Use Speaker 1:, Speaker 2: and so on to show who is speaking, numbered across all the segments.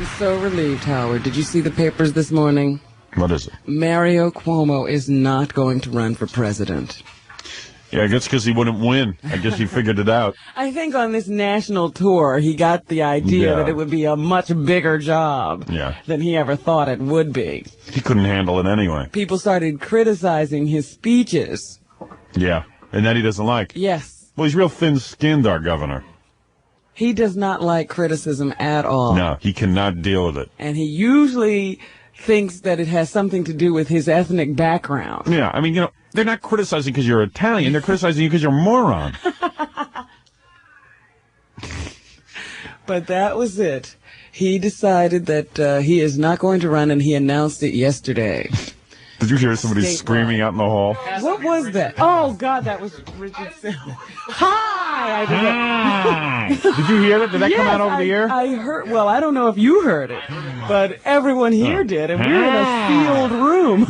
Speaker 1: I'm so relieved, Howard. Did you see the papers this morning?
Speaker 2: What is it?
Speaker 1: Mario Cuomo is not going to run for president.
Speaker 2: Yeah, I guess because he wouldn't win. I guess he figured it out.
Speaker 1: I think on this national tour, he got the idea that it would be a much bigger job than he ever thought it would be.
Speaker 2: He couldn't handle it anyway.
Speaker 1: People started criticizing his speeches.
Speaker 2: Yeah, and that he doesn't like.
Speaker 1: Yes.
Speaker 2: Well, he's real thin-skinned, our governor.
Speaker 1: He does not like criticism at all.
Speaker 2: No, he cannot deal with it.
Speaker 1: And he usually thinks that it has something to do with his ethnic background.
Speaker 2: Yeah, I mean, they're not criticizing because you're Italian. They're criticizing you because you're a moron.
Speaker 1: But that was it. He decided that he is not going to run, and he announced it yesterday.
Speaker 2: Did you hear somebody screaming out in the hall?
Speaker 1: What was that? Oh, God, that was Richard Simmons. Hi!
Speaker 2: Hi! Did you hear it? Did that come out over the air?
Speaker 1: I heard. Well, I don't know if you heard it, but everyone here did, and we're in a sealed room.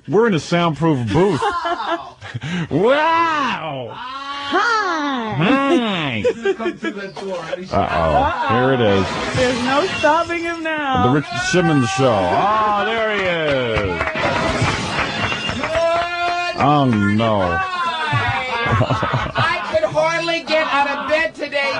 Speaker 2: We're in a soundproof booth. Wow!
Speaker 1: Hi!
Speaker 2: Hi! Uh-oh. Here it is.
Speaker 1: There's no stopping him now.
Speaker 2: The Richard Simmons Show. Oh, there he is. Oh, no.
Speaker 3: I could hardly get out of bed today.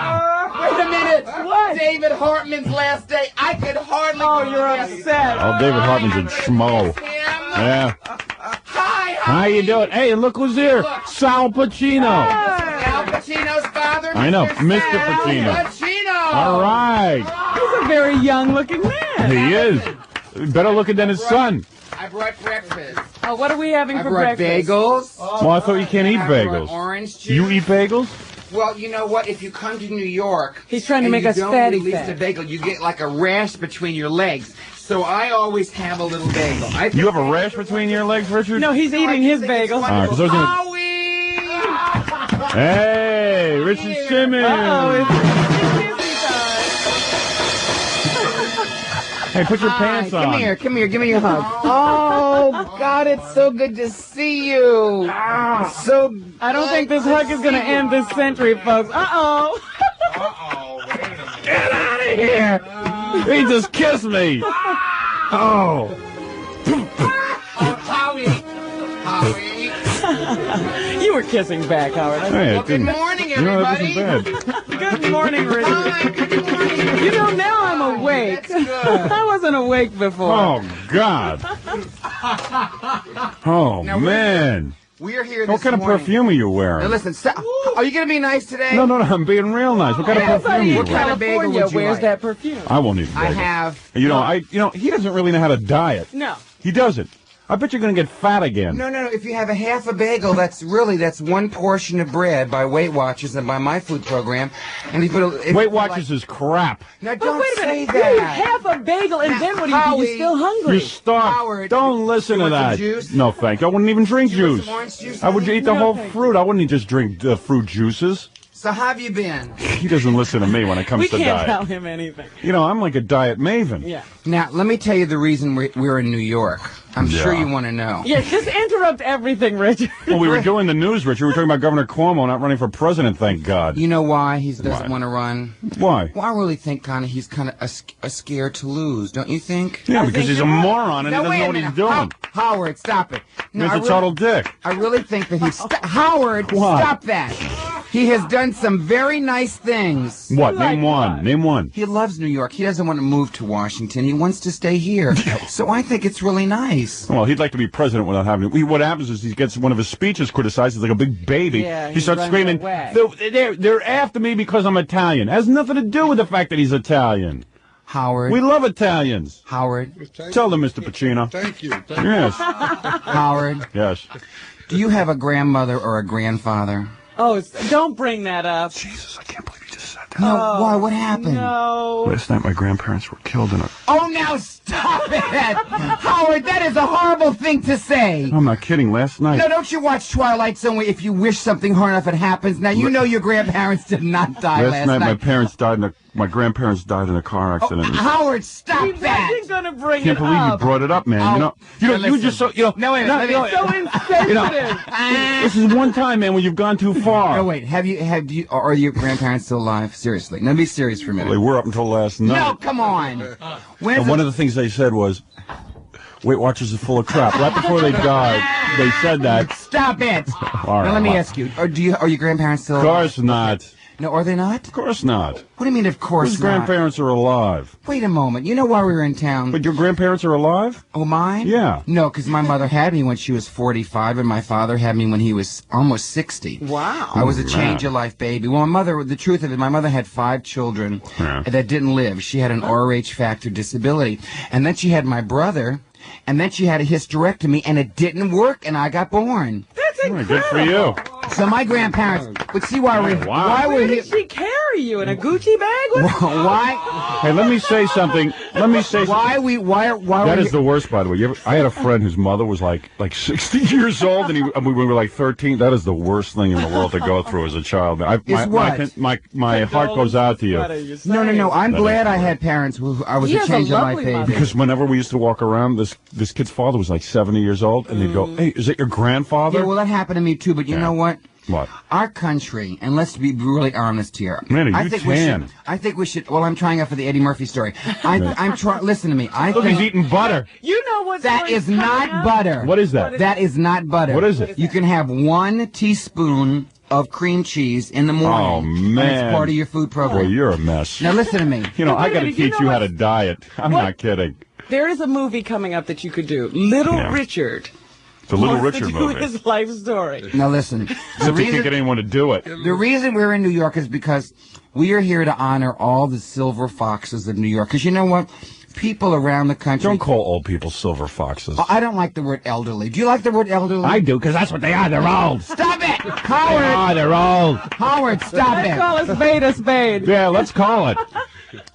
Speaker 3: Wait a minute.
Speaker 1: What?
Speaker 3: David Hartman's last day. I could hardly.
Speaker 1: Oh, you're upset.
Speaker 2: Oh, David Hartman's a schmo. Yeah.
Speaker 3: Hi.
Speaker 2: How you doing? Hey, look who's here. Sal Pacino.
Speaker 3: Al Pacino's father.
Speaker 2: I know, Mr. Pacino.
Speaker 3: Pacino.
Speaker 2: All right.
Speaker 1: He's a very young-looking man.
Speaker 2: He is. Better looking than his son.
Speaker 3: I brought breakfast.
Speaker 1: Oh, what are we having for
Speaker 3: brought
Speaker 1: breakfast?
Speaker 3: bagels.
Speaker 2: Well, I thought you can't eat
Speaker 3: I brought
Speaker 2: bagels.
Speaker 3: orange juice.
Speaker 2: You eat bagels?
Speaker 3: Well, you know what? If you come to New York,
Speaker 1: he's trying to make us fatty
Speaker 3: and you don't release
Speaker 1: fat.
Speaker 3: the bagel, you get like a rash between your legs. So I always have a little bagel.
Speaker 2: You have a rash between your legs, Richard?
Speaker 1: No, he's eating his bagel.
Speaker 2: Hey, Richard Simmons. Hey, put your pants on.
Speaker 3: Come here, give me a hug. Oh, God, it's so good to see you. So
Speaker 1: I don't think this hug is going to end this century, folks. Uh-oh.
Speaker 3: wait a minute.
Speaker 2: Get out of here. He just kissed me. Oh.
Speaker 3: Howie.
Speaker 1: You were kissing back, Howard.
Speaker 2: Hey,
Speaker 3: Well, good morning, everybody.
Speaker 1: Good morning, Richard. You know, now I'm awake.
Speaker 3: That's good.
Speaker 1: I wasn't awake before.
Speaker 2: Oh, God. Oh,
Speaker 3: Now,
Speaker 2: man.
Speaker 3: We're here
Speaker 2: What
Speaker 3: this
Speaker 2: kind of
Speaker 3: morning.
Speaker 2: perfume are you
Speaker 3: Now,
Speaker 2: wearing?
Speaker 3: listen, are you going to be nice today?
Speaker 2: No, I'm being real nice. What kind of perfume are you
Speaker 3: What kind
Speaker 2: wearing?
Speaker 3: of bagel
Speaker 1: California
Speaker 3: would you
Speaker 1: wears
Speaker 3: like?
Speaker 1: that perfume.
Speaker 2: I won't eat bagels.
Speaker 3: I have.
Speaker 2: He doesn't really know how to diet.
Speaker 1: No.
Speaker 2: He doesn't. I bet you're going to get fat again.
Speaker 3: No. If you have a half a bagel, that's one portion of bread by Weight Watchers and by my food program. And
Speaker 2: Weight Watchers is crap.
Speaker 3: Now,
Speaker 1: But
Speaker 3: don't
Speaker 1: wait a
Speaker 3: say
Speaker 1: minute.
Speaker 3: that.
Speaker 1: You have a bagel, and then what do you do? You're still hungry.
Speaker 2: You're starved.
Speaker 3: Howard,
Speaker 2: Don't listen
Speaker 3: you
Speaker 2: to
Speaker 3: want some
Speaker 2: that.
Speaker 3: juice?
Speaker 2: No, thank you. I wouldn't even drink
Speaker 3: You want
Speaker 2: juice.
Speaker 3: some orange juice,
Speaker 2: I would
Speaker 3: honey?
Speaker 2: eat the
Speaker 1: No,
Speaker 2: whole
Speaker 1: thank
Speaker 2: fruit. I wouldn't just drink fruit juices.
Speaker 3: So how have you been?
Speaker 2: He doesn't listen to me when it comes
Speaker 1: We
Speaker 2: to
Speaker 1: can't
Speaker 2: diet.
Speaker 1: tell him anything.
Speaker 2: I'm like a diet maven.
Speaker 1: Yeah.
Speaker 3: Now, let me tell you the reason we're in New York. I'm sure
Speaker 2: Yeah.
Speaker 3: you want to know.
Speaker 1: Yeah, just interrupt everything, Richard.
Speaker 2: Well, we were doing the news, Richard. We were talking about Governor Cuomo not running for president, thank God.
Speaker 3: You know why he doesn't
Speaker 2: Why?
Speaker 3: want to run?
Speaker 2: Why?
Speaker 3: Well, I really think he's kind of scared to lose, don't you think?
Speaker 2: Yeah,
Speaker 1: I
Speaker 2: because
Speaker 1: think
Speaker 2: he's a
Speaker 1: you're right.
Speaker 2: moron and he
Speaker 3: Now,
Speaker 2: doesn't
Speaker 3: wait
Speaker 2: know
Speaker 3: a
Speaker 2: what
Speaker 3: minute.
Speaker 2: he's doing.
Speaker 3: Howard, stop it. No,
Speaker 2: He's
Speaker 3: I
Speaker 2: a total dick.
Speaker 3: I really think that he's... Howard,
Speaker 2: What?
Speaker 3: stop that. He has done some very nice things.
Speaker 2: What?
Speaker 1: Like
Speaker 2: Name one.
Speaker 1: what?
Speaker 2: Name one.
Speaker 3: He loves New York. He doesn't want to move to Washington. He wants to stay here. So I think it's really nice.
Speaker 2: Well, he'd like to be president without having to. What happens is he gets one of his speeches criticized. He's like a big baby.
Speaker 1: Yeah,
Speaker 2: he
Speaker 1: he
Speaker 2: starts
Speaker 1: runs
Speaker 2: screaming,
Speaker 1: away.
Speaker 2: they're after me because I'm Italian. It has nothing to do with the fact that he's Italian.
Speaker 3: Howard.
Speaker 2: We love Italians.
Speaker 3: Howard.
Speaker 2: Tell them, Mr. Pacino.
Speaker 4: Thank you.
Speaker 2: Yes.
Speaker 3: Howard.
Speaker 2: Yes.
Speaker 3: Do you have a grandmother or a grandfather?
Speaker 1: Oh, don't bring that up.
Speaker 2: Jesus, I can't believe you just said that.
Speaker 3: No, why? What happened?
Speaker 1: No.
Speaker 2: Last night my grandparents were killed in a...
Speaker 3: Oh, now stop it! Howard, that is a horrible thing to say.
Speaker 2: I'm not kidding. Last night...
Speaker 3: No, don't you watch Twilight Zone where if you wish something hard enough it happens? Now, you know your grandparents did not die last
Speaker 2: Last night my parents died in a My grandparents died in a car accident.
Speaker 3: Howard, stop
Speaker 1: He
Speaker 3: that!
Speaker 1: wasn't gonna bring
Speaker 2: Can't
Speaker 1: it
Speaker 2: believe
Speaker 1: up.
Speaker 2: you brought it up, man. You just so
Speaker 3: No, wait,
Speaker 1: So insensitive.
Speaker 2: this is one time, man, when you've gone too far.
Speaker 3: No, wait. Are your grandparents still alive? Seriously. Now be serious for a minute.
Speaker 2: They were up until last night.
Speaker 3: No, come on.
Speaker 2: And one of the things they said was, Weight Watchers are full of crap. Right before they died, they said that.
Speaker 3: Stop it.
Speaker 2: All right,
Speaker 3: now let me ask you: Are your grandparents still
Speaker 2: Of
Speaker 3: alive?
Speaker 2: course not.
Speaker 3: No, are they not?
Speaker 2: Of course not.
Speaker 3: What do you mean, of course
Speaker 2: Whose
Speaker 3: not?
Speaker 2: grandparents are alive?
Speaker 3: Wait a moment. You know why we were in town?
Speaker 2: But your grandparents are alive?
Speaker 3: Oh, mine?
Speaker 2: Yeah.
Speaker 3: No, because my mother had me when she was 45, and my father had me when he was almost 60.
Speaker 1: Wow.
Speaker 3: I was a change-of-life baby. Well, the truth of it, my mother had 5 children that didn't live. She had an RH factor disability. And then she had my brother, and then she had a hysterectomy, and it didn't work, and I got born.
Speaker 1: That's incredible.
Speaker 2: Good for you.
Speaker 3: So my grandparents, but see why we're
Speaker 1: Where did she carry you, in a Gucci bag?
Speaker 3: Why?
Speaker 2: Hey, let me say something.
Speaker 3: Why
Speaker 2: That is the worst, by the way. I had a friend whose mother was like 60 years old, and we were like 13. That is the worst thing in the world to go through as a child. My heart goes out to you.
Speaker 3: No. I'm glad I had parents who I was a change-of-life baby.
Speaker 2: Because whenever we used to walk around, this kid's father was like 70 years old, and they'd go, "Hey, is it your grandfather?"
Speaker 3: Yeah, well, that happened to me too. But you know what?
Speaker 2: What?
Speaker 3: Our country, and let's be really honest here.
Speaker 2: Man,
Speaker 3: I think we should. Well, I'm trying out for the Eddie Murphy story. I'm trying. Listen to me.
Speaker 2: Look, he's eating butter.
Speaker 1: You know what's
Speaker 3: That is not butter.
Speaker 2: What is that?
Speaker 3: That is not butter.
Speaker 2: What is it?
Speaker 3: You can have 1 teaspoon of cream cheese in the morning.
Speaker 2: Oh, man.
Speaker 3: And it's part of your food program.
Speaker 2: Boy, you're a mess.
Speaker 3: Now listen to me.
Speaker 2: I got to teach you how to diet. I'm not kidding.
Speaker 1: There is a movie coming up that you could do. Little Richard.
Speaker 2: The Little
Speaker 1: wants
Speaker 2: Richard
Speaker 1: to do
Speaker 2: movie.
Speaker 1: his life story.
Speaker 3: Now listen.
Speaker 2: Except he can't get anyone to do it.
Speaker 3: The reason we're in New York is because we are here to honor all the silver foxes of New York. Because you know what? People around the country...
Speaker 2: Don't call old people silver foxes.
Speaker 3: I don't like the word elderly. Do you like the word elderly?
Speaker 2: I do, because that's what they are. They're old.
Speaker 3: Stop it! Howard!
Speaker 2: They're old.
Speaker 3: Howard, stop
Speaker 1: Let's
Speaker 3: it!
Speaker 1: call a spade a spade.
Speaker 2: Yeah, let's call it.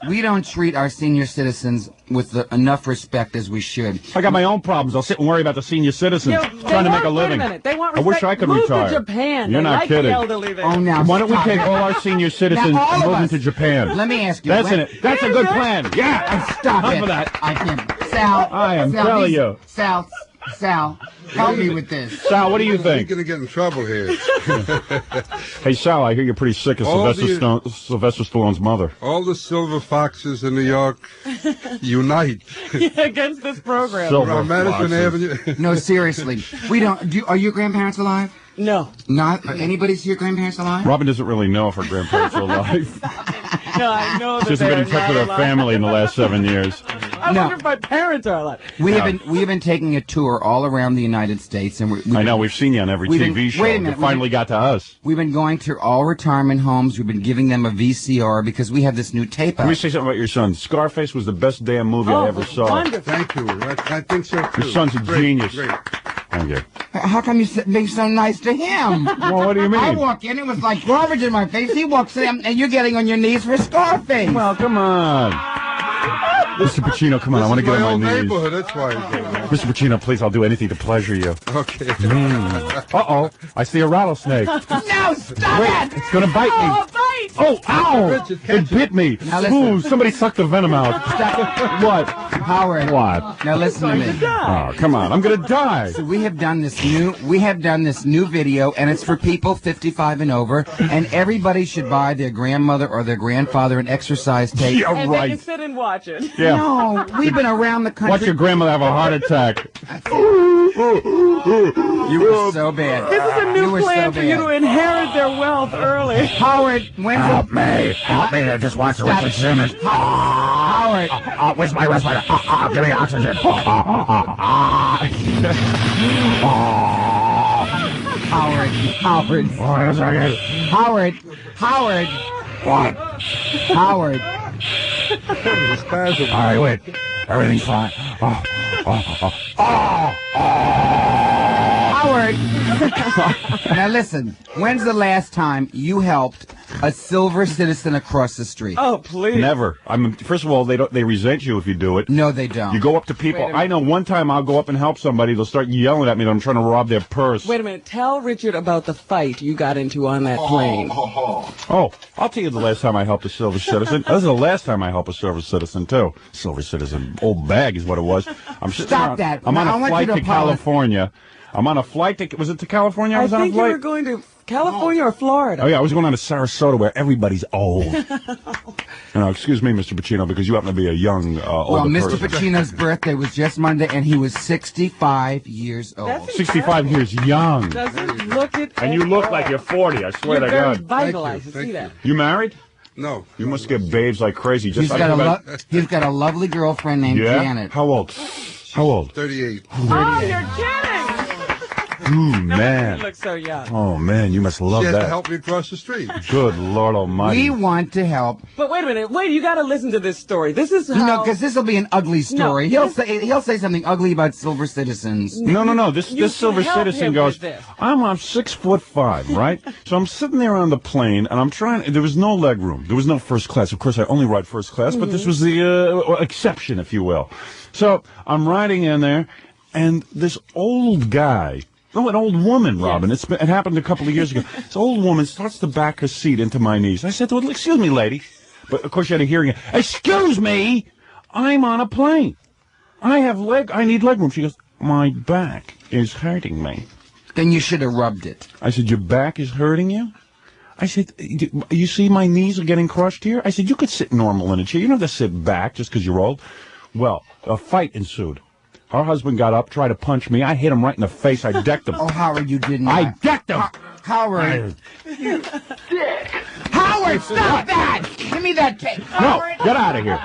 Speaker 3: We don't treat our senior citizens with enough respect as we should.
Speaker 2: I got my own problems. I'll sit and worry about the senior citizens trying to make a living.
Speaker 1: Wait a minute. They want
Speaker 2: I wish I could
Speaker 1: Move
Speaker 2: retire.
Speaker 1: to Japan.
Speaker 2: You're
Speaker 1: They
Speaker 2: not
Speaker 1: like
Speaker 2: kidding.
Speaker 1: The elderly there.
Speaker 3: Oh, now
Speaker 2: Why don't we
Speaker 3: stop
Speaker 2: take
Speaker 3: it.
Speaker 2: all our senior citizens
Speaker 3: Now, all
Speaker 2: and
Speaker 3: of
Speaker 2: move them
Speaker 3: us.
Speaker 2: to Japan?
Speaker 3: Let me ask you.
Speaker 2: That's That's a good plan. Yeah.
Speaker 3: Stop
Speaker 2: Enough
Speaker 3: it.
Speaker 2: of that.
Speaker 3: I can't. Sal.
Speaker 2: I am
Speaker 3: Sal,
Speaker 2: telling you.
Speaker 3: Sal, help me with this.
Speaker 2: Sal, what do you think?
Speaker 4: You're going to get in trouble here.
Speaker 2: Hey, Sal, I hear you're pretty sick of Sylvester Stallone's mother.
Speaker 4: All the silver foxes in New York unite.
Speaker 1: Against this program.
Speaker 4: On Madison Avenue.
Speaker 3: No, seriously. We don't. Are your grandparents alive?
Speaker 1: No.
Speaker 3: Not anybody's your grandparents alive?
Speaker 2: Robin doesn't really know if her grandparents are alive.
Speaker 1: No, I know that
Speaker 2: She hasn't been in touch with her
Speaker 1: alive.
Speaker 2: family in the last 7 years.
Speaker 1: I wonder if my parents are alive.
Speaker 3: We have been taking a tour all around the United States, and
Speaker 2: I know, we've seen you on every TV show.
Speaker 3: Wait a minute.
Speaker 2: It finally got to us.
Speaker 3: We've been going to all retirement homes. We've been giving them a VCR because we have this new tape out.
Speaker 2: Let me say something about your son. Scarface was the best damn movie I ever saw.
Speaker 1: Wonderful.
Speaker 4: Thank you. I think so, too.
Speaker 2: Your son's a genius.
Speaker 4: Great.
Speaker 2: Thank you.
Speaker 3: How come you being so nice to him?
Speaker 2: Well, what do you mean?
Speaker 3: I walk in, it was like garbage in my face. He walks in, and you're getting on your knees for Scarface.
Speaker 2: Well, come on. Mr. Pacino, come on. I want to get on my knees.
Speaker 4: Neighborhood, that's why.
Speaker 2: Mr. Pacino, please, I'll do anything to pleasure you.
Speaker 4: Okay.
Speaker 2: Uh-oh. I see a rattlesnake.
Speaker 3: No, stop it!
Speaker 2: It's going to bite me.
Speaker 1: Oh, bite!
Speaker 2: Oh, ow! It bit me.
Speaker 3: Now listen.
Speaker 2: Ooh, somebody sucked the venom out. What?
Speaker 3: Howard.
Speaker 2: What?
Speaker 3: Now listen to me.
Speaker 2: Oh, come on. I'm going to die.
Speaker 3: So we have done this new video, and it's for people 55 and over, and everybody should buy their grandmother or their grandfather an exercise tape.
Speaker 2: Yeah,
Speaker 1: And they
Speaker 2: right.
Speaker 1: can sit and watch it.
Speaker 2: Yeah.
Speaker 3: No, we've been around the country.
Speaker 2: Watch your grandmother have a heart attack.
Speaker 3: You were so bad.
Speaker 1: This is a
Speaker 3: You
Speaker 1: new
Speaker 3: were
Speaker 1: plan
Speaker 3: so
Speaker 1: for you
Speaker 3: bad.
Speaker 1: to inherit their wealth early.
Speaker 3: Howard, when's
Speaker 2: Help me. Help me. I just watched Richard Simmons.
Speaker 3: Howard.
Speaker 2: Where's my respirator? Give me oxygen.
Speaker 3: Howard.
Speaker 2: Wait a second.
Speaker 3: Howard.
Speaker 2: What?
Speaker 3: Howard.
Speaker 2: All right, wait. Everything's fine.
Speaker 3: Howard. Now listen, when's the last time you helped a silver citizen across the street.
Speaker 1: Oh, please.
Speaker 2: Never. First of all, they resent you if you do it.
Speaker 3: No, they don't.
Speaker 2: You go up to people. I know one time I'll go up and help somebody. They'll start yelling at me that I'm trying to rob their purse.
Speaker 1: Wait a minute. Tell Richard about the fight you got into on that plane.
Speaker 2: Oh, I'll tell you the last time I helped a silver citizen. This is the last time I helped a silver citizen, too. Silver citizen. Old bag is what it was.
Speaker 3: Stop that.
Speaker 2: I'm on a flight to California. I'm on a flight to... Was it to California?
Speaker 1: I think you were going to California or Florida.
Speaker 2: Oh, yeah. I was going on to Sarasota where everybody's old. Excuse me, Mr. Pacino, because you happen to be a young, older
Speaker 3: Mr.
Speaker 2: person.
Speaker 3: Pacino's birthday was just Monday, and he was 65 years old.
Speaker 1: That's
Speaker 2: 65 years young.
Speaker 1: Doesn't look it.
Speaker 2: And you look like you're 40, I swear to God.
Speaker 1: You're very vitalized. I see that.
Speaker 2: You married?
Speaker 4: No.
Speaker 2: You must get babes like crazy.
Speaker 3: He's got a lovely girlfriend named Janet.
Speaker 2: How old? How old?
Speaker 4: 38.
Speaker 1: Oh, you're kidding!
Speaker 2: Ooh, man.
Speaker 1: You look so young.
Speaker 2: Oh, man, you must love
Speaker 4: She
Speaker 2: that.
Speaker 4: has to help me across the street.
Speaker 2: Good Lord Almighty.
Speaker 3: We want to help.
Speaker 1: But wait a minute. Wait, you got to listen to this story. This is how...
Speaker 3: because this will be an ugly story.
Speaker 1: No,
Speaker 3: he'll say something ugly about silver citizens.
Speaker 2: No. This silver citizen goes, I'm 6'5", right? So I'm sitting there on the plane, and I'm trying. There was no leg room. There was no first class. Of course, I only ride first class, but this was the exception, if you will. So I'm riding in there, and this old guy. No, an old woman, Robin.
Speaker 1: Yes.
Speaker 2: It happened a couple of years ago. This old woman starts to back her seat into my knees. I said to her, excuse me, lady. But, of course, she had a hearing. Excuse me, I'm on a plane. I need leg room. She goes, my back is hurting me.
Speaker 3: Then you should have rubbed it.
Speaker 2: I said, your back is hurting you? I said, you see my knees are getting crushed here? I said, you could sit normal in a chair. You don't have to sit back just because you're old. Well, a fight ensued. Her husband got up, tried to punch me. I hit him right in the face. I decked him.
Speaker 3: Oh, Howard, you didn't.
Speaker 2: I decked him.
Speaker 3: Howard. You dick. Howard, stop that! Give me that tape.
Speaker 2: No, get out of here.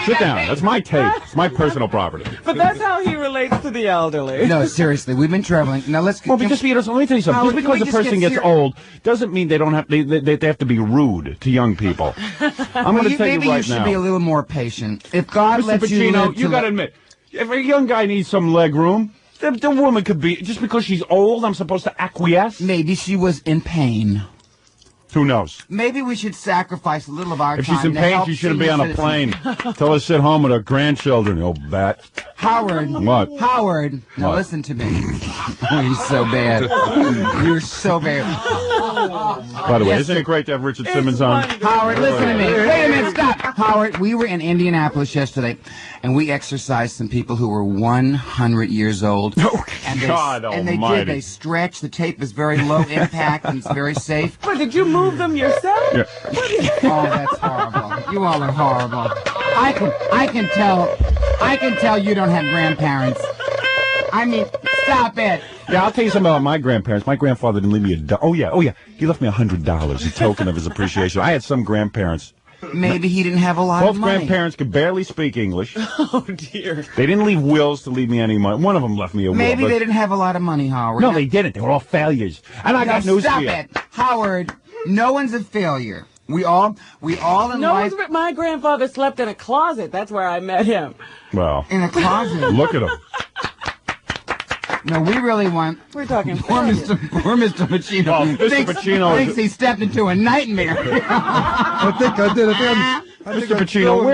Speaker 2: Sit down. That's my tape. It's my personal property.
Speaker 1: But that's how he relates to the elderly.
Speaker 3: No, seriously, we've been traveling. Now let's.
Speaker 2: Well, because let me tell you something.
Speaker 3: Howard,
Speaker 2: just because a person gets old doesn't mean they don't have. They have to be rude to young people. I'm going to tell you right now.
Speaker 3: Maybe you should be a little more patient. If God
Speaker 2: Mr.
Speaker 3: lets you
Speaker 2: Pacino,
Speaker 3: live
Speaker 2: you got to admit, if a young guy needs some leg room, the woman could be, just because she's old, I'm supposed to acquiesce?
Speaker 3: Maybe she was in pain.
Speaker 2: Who knows?
Speaker 3: Maybe we should sacrifice a little of our time.
Speaker 2: If she's in pain, she shouldn't be on a plane. Tell her to sit home with her grandchildren, you old bat.
Speaker 3: Howard.
Speaker 2: What?
Speaker 3: Howard. Now
Speaker 2: What?
Speaker 3: listen to me. Oh, you're so bad. You're so bad.
Speaker 2: By the way, isn't it great to have Richard Simmons on?
Speaker 3: Howard, listen to me. Wait a minute, stop. Howard, we were in Indianapolis yesterday, and we exercised some people who were 100 years old.
Speaker 2: Oh,
Speaker 3: and
Speaker 2: God
Speaker 3: and they
Speaker 2: almighty.
Speaker 3: did. They stretched. The tape is very low impact, and it's very safe.
Speaker 1: But did you move them yourself?
Speaker 2: Yeah.
Speaker 3: Oh, that's horrible. You all are horrible. I can tell you don't have grandparents. I mean, stop it.
Speaker 2: Yeah, I'll tell you something about my grandparents. My grandfather didn't leave me a Oh, yeah. He left me $100, a token of his appreciation. I had some grandparents.
Speaker 3: Maybe he didn't have a lot of money.
Speaker 2: Both grandparents could barely speak English.
Speaker 1: Oh, dear.
Speaker 2: They didn't leave wills to leave me any money. One of them left me a will.
Speaker 3: Maybe they didn't have a lot of money, Howard.
Speaker 2: No, they didn't. They were all failures. And I got news for you.
Speaker 3: Stop it. Howard, no one's a failure. We all in life...
Speaker 1: My grandfather slept in a closet. That's where I met him.
Speaker 2: Well,
Speaker 3: In a closet.
Speaker 2: look at him.
Speaker 3: No, we really want...
Speaker 1: We're talking
Speaker 3: Poor Mr. Pacino.
Speaker 2: Oh, Mr. Pacino
Speaker 3: thinks he stepped into a nightmare.
Speaker 4: I think I did.
Speaker 2: Mr. Pacino,